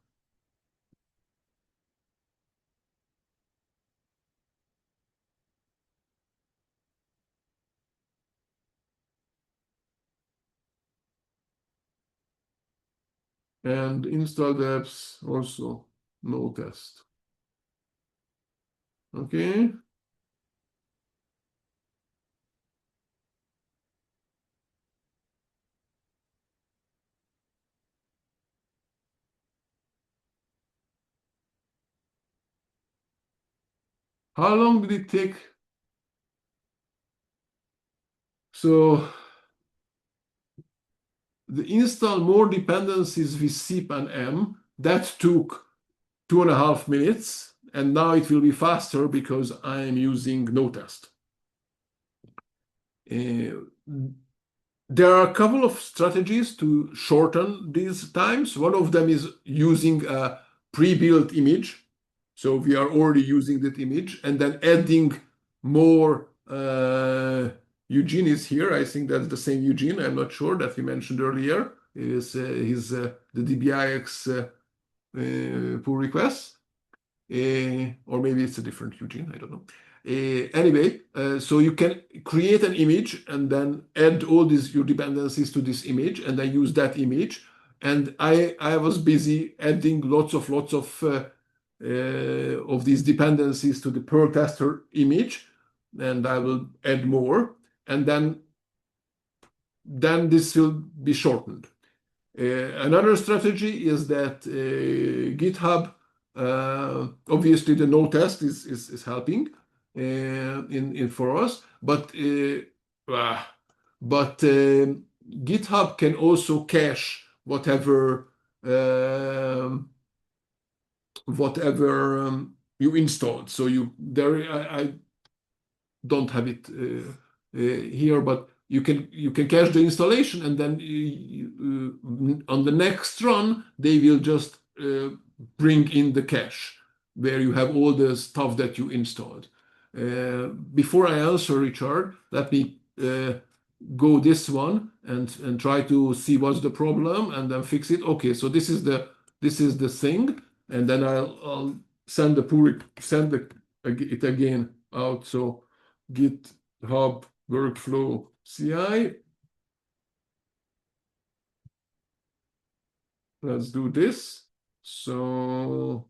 And install the apps also, notest. Okay. How long did it take? So the install more dependencies with CPAN, that took 2.5 minutes, and now it will be faster because I'm using notest. There are a couple of strategies to shorten these times. One of them is using a pre-built image. So we are already using that image and then adding more. Eugene is here. I think that's the same Eugene. I'm not sure, that we mentioned earlier. He's the DBIx pull request. Or maybe it's a different Eugene. I don't know. Anyway, so you can create an image and then add all your dependencies to this image and then use that image. And I was busy adding lots of these dependencies to the perl-tester image, and I will add more. And then this will be shortened. Another strategy is that GitHub, obviously the notest is helping for us, but GitHub can also cache whatever you installed. So I don't have it here, but you can cache the installation, and then on the next run they will just bring in the cache where you have all the stuff that you installed. Before I answer, Richard, let me go this one and try to see what's the problem and then fix it. Okay, so this is the thing, and then I'll send it again out. So GitHub workflow CI. Let's do this. So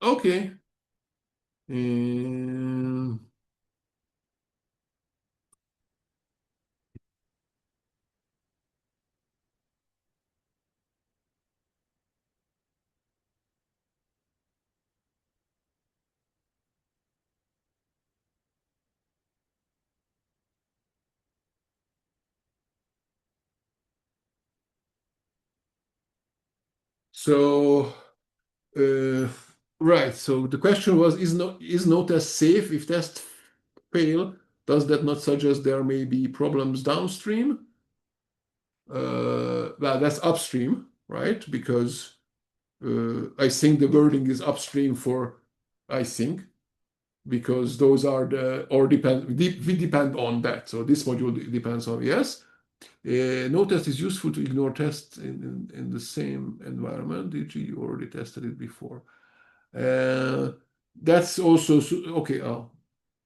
okay. So right. So the question was, is notest safe? If tests fail, does that not suggest there may be problems downstream? Well, that's upstream, right? Because I think the wording is upstream for, I think, because those are we depend on that. So this module depends on, yes. Notest is useful to ignore tests in the same environment. E.g., you already tested it before. That's also, okay.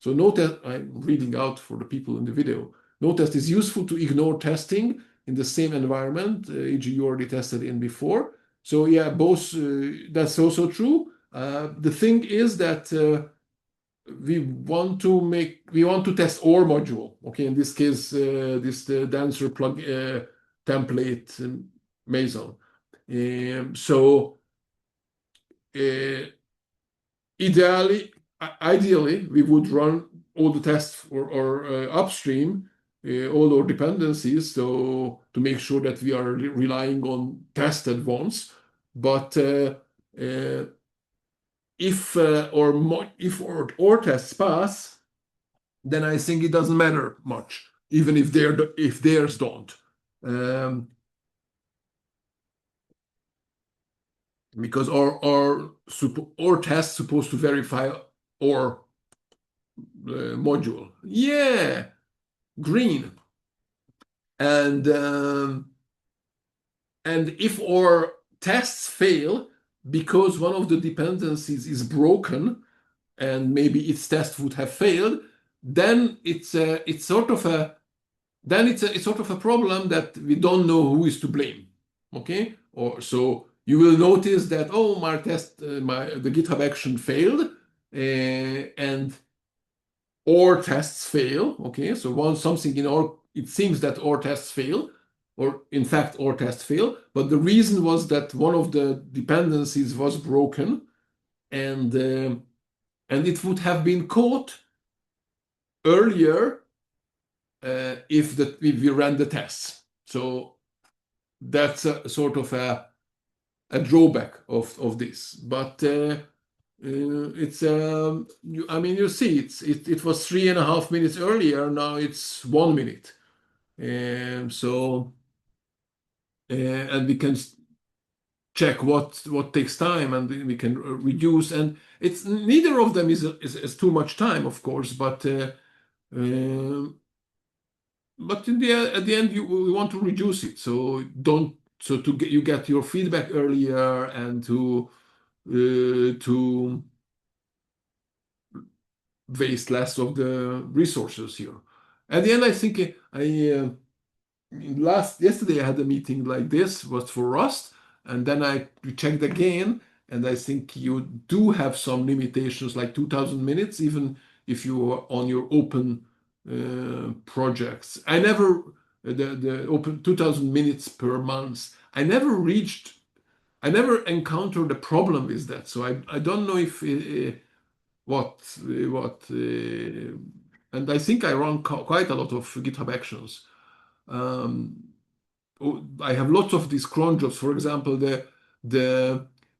So notest, I'm reading out for the people in the video. Notest is useful to ignore testing in the same environment, e.g. you already tested in before. So yeah, both, that's also true. The thing is that we want to test our module. Okay, in this case, this the dancer plug template Mason. So ideally, we would run all the tests or upstream, all our dependencies, so to make sure that we are relying on tested ones. But if our tests pass, then I think it doesn't matter much, even if theirs don't. Because our test supposed to verify our module. Yeah, green. And if our tests fail because one of the dependencies is broken and maybe its test would have failed, then it's sort of a problem that we don't know who is to blame. Okay, or so you will notice that, oh, my test, the GitHub action failed, and or tests fail. Okay, so once something it seems that our tests fail, or in fact our tests fail, but the reason was that one of the dependencies was broken, and it would have been caught earlier if we ran the tests. So that's a sort of a drawback of this, but it's I mean, you see, it was 3.5 minutes earlier. Now it's 1 minute, and so and we can check what takes time, and we can reduce. And it's neither of them is too much time, of course, but in at the end we want to reduce it. So you get your feedback earlier and to waste less of the resources here. At the end, I think yesterday I had a meeting like this, was for Rust, and then I checked again, and I think you do have some limitations, like 2,000 minutes, even if you are on your open projects. I never the open 2,000 minutes per month. I never encountered a problem with that. So I don't know if what and I think I run quite a lot of GitHub Actions. I have lots of these cron jobs. For example, the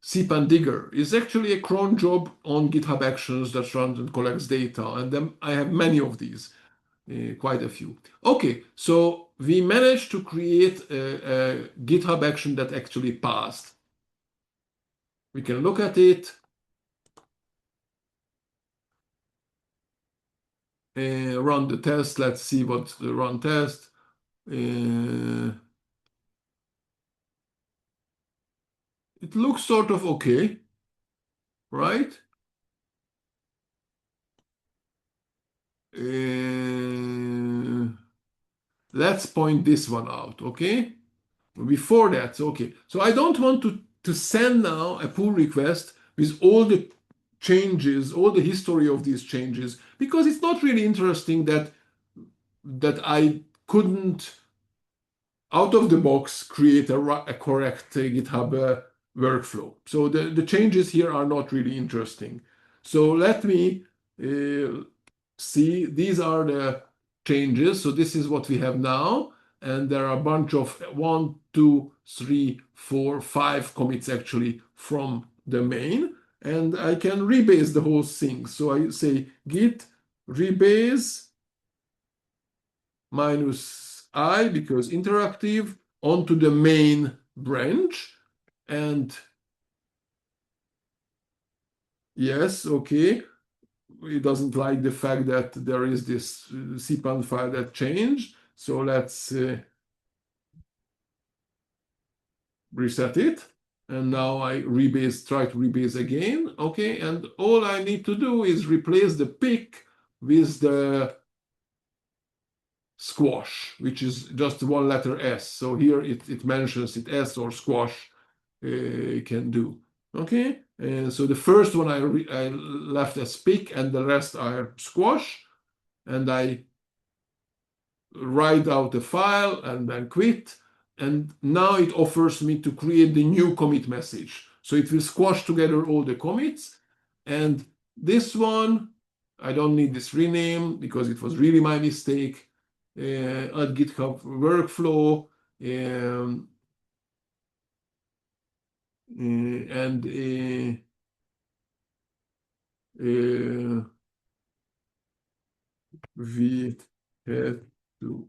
CPAN digger is actually a cron job on GitHub Actions that runs and collects data, and then I have many of these, quite a few. Okay, so we managed to create a GitHub action that actually passed. We can look at it. Run the test. Let's see what's the run test. It looks sort of okay, right? Let's point this one out, okay? Before that, okay. So I don't want to send now a pull request with all the changes, all the history of these changes, because it's not really interesting that I couldn't, out of the box, create a correct GitHub workflow. So the changes here are not really interesting. So let me see, these are the changes. So this is what we have now. And there are a bunch of 1, 2, 3, 4, 5 commits actually from the main. And I can rebase the whole thing. So I say git rebase -I, because interactive, onto the main branch. And yes, okay. It doesn't like the fact that there is this CPAN file that changed. So let's reset it. And now I try to rebase again. Okay, and all I need to do is replace the pick with the squash, which is just one letter S. So here it mentions it S or squash can do. Okay, and so the first one I left as pick and the rest are squash, and I write out the file and then quit. And now it offers me to create the new commit message. So it will squash together all the commits. And this one, I don't need this rename because it was really my mistake. Add GitHub workflow. And we had to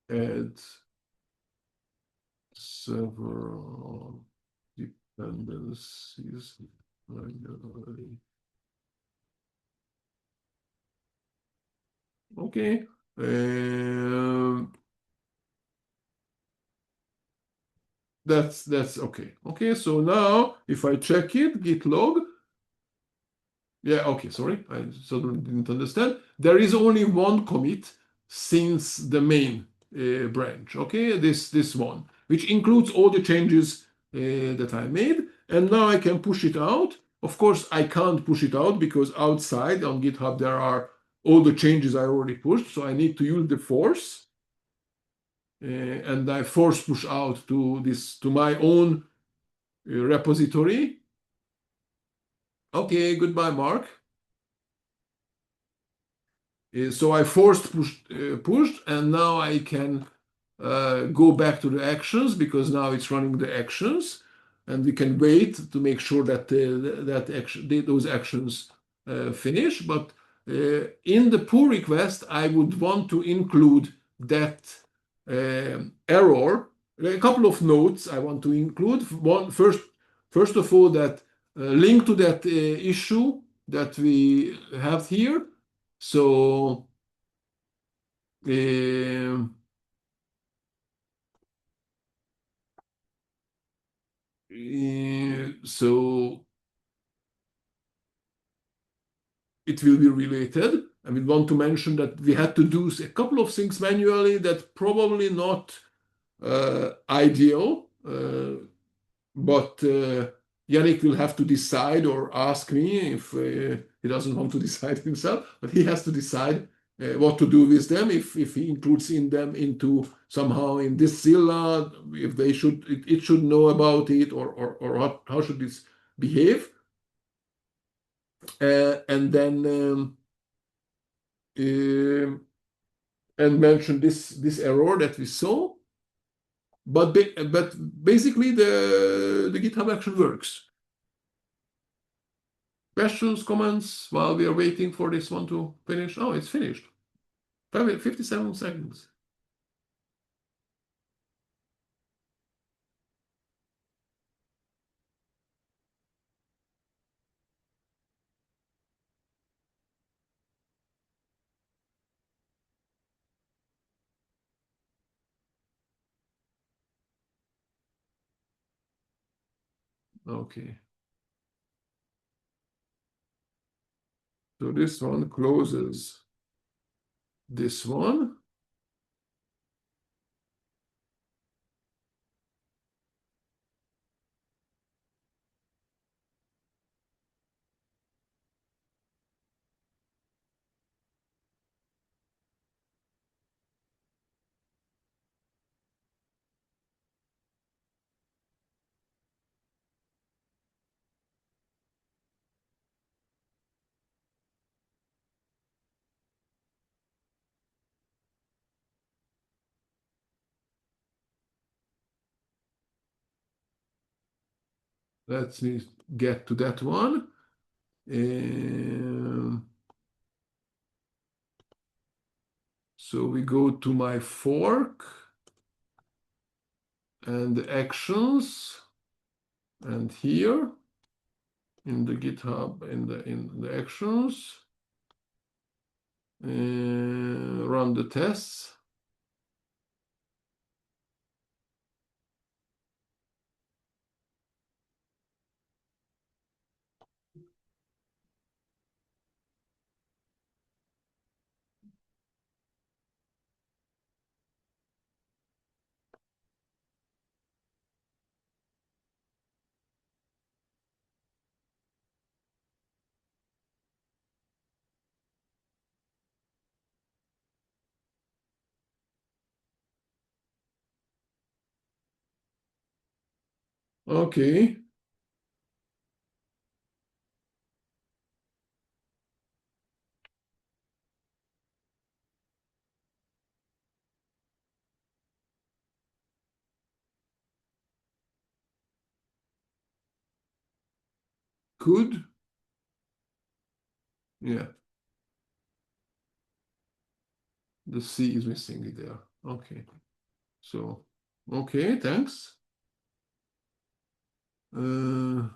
add several dependencies. Okay. That's okay. Okay, so now if I check it, git log. Yeah, okay, sorry, I suddenly didn't understand. There is only one commit since the main branch. Okay, this one, which includes all the changes that I made, and now I can push it out. Of course, I can't push it out because outside on GitHub there are all the changes I already pushed, so I need to use the force. And I force push out to my own repository. Okay, goodbye, Mark. So I forced pushed, and now I can go back to the actions because now it's running the actions, and we can wait to make sure that those actions finish. But in the pull request, I would want to include that error. A couple of notes I want to include. First of all, that link to that issue that we have here. So so it will be related. I mean, want to mention that we had to do a couple of things manually that probably not ideal, but Yannick will have to decide or ask me if he doesn't want to decide himself, but he has to decide what to do with them, if he includes them into somehow in this Zilla, if they should, it should know about it, or how should this behave. And then and mention this error that we saw. But basically, the GitHub action works. Questions, comments while we are waiting for this one to finish? Oh, it's finished. 57 seconds. Okay. So this one closes this one. Let me get to that one. So we go to my fork and the actions, and here in the GitHub in the actions, run the tests. Okay. Good. Yeah. The C is missing it there. Okay. So, okay, thanks. Mm,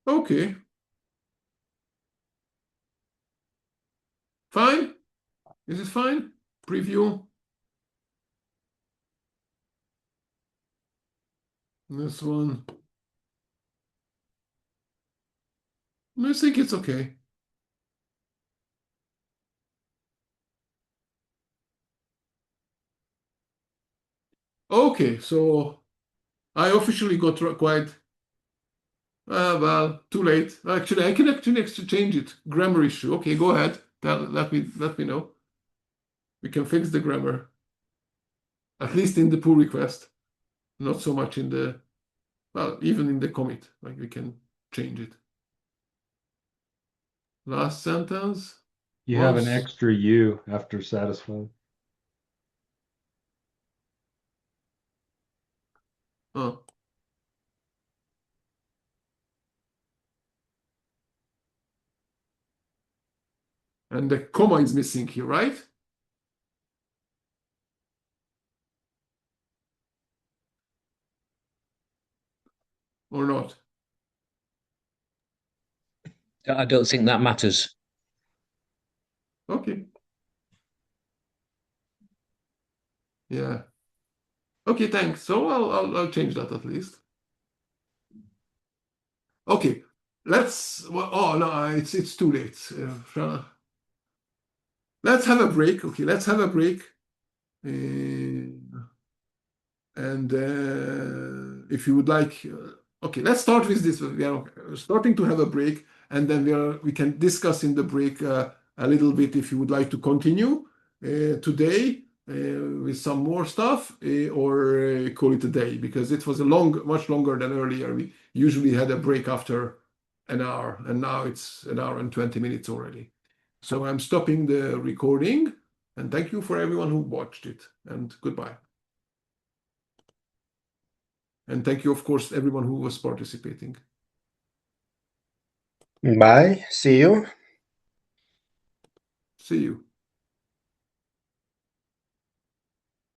okay. Fine. Is it fine? Preview. This one. I think it's okay. Okay, so I officially got quite, well, too late. Actually, I can actually change it. Grammar issue. Okay, go ahead. Let me know. We can fix the grammar. At least in the pull request. Not so much in the, well, even in the commit. Like we can change it. Last sentence. You have an extra U after satisfied. Oh. And the comma is missing here, right? Or not? I don't think that matters. Okay. Yeah. Okay, thanks. So I'll change that at least. Okay, oh no, it's too late. Let's have a break. Okay, let's have a break. And if you would like, okay, let's start with this. We are starting to have a break, and then we can discuss in the break a little bit if you would like to continue today with some more stuff or call it a day, because it was much longer than earlier. We usually had a break after an hour, and now it's an hour and 20 minutes already. So I'm stopping the recording, and thank you for everyone who watched it, and goodbye. And thank you, of course, everyone who was participating. Bye. See you. See you.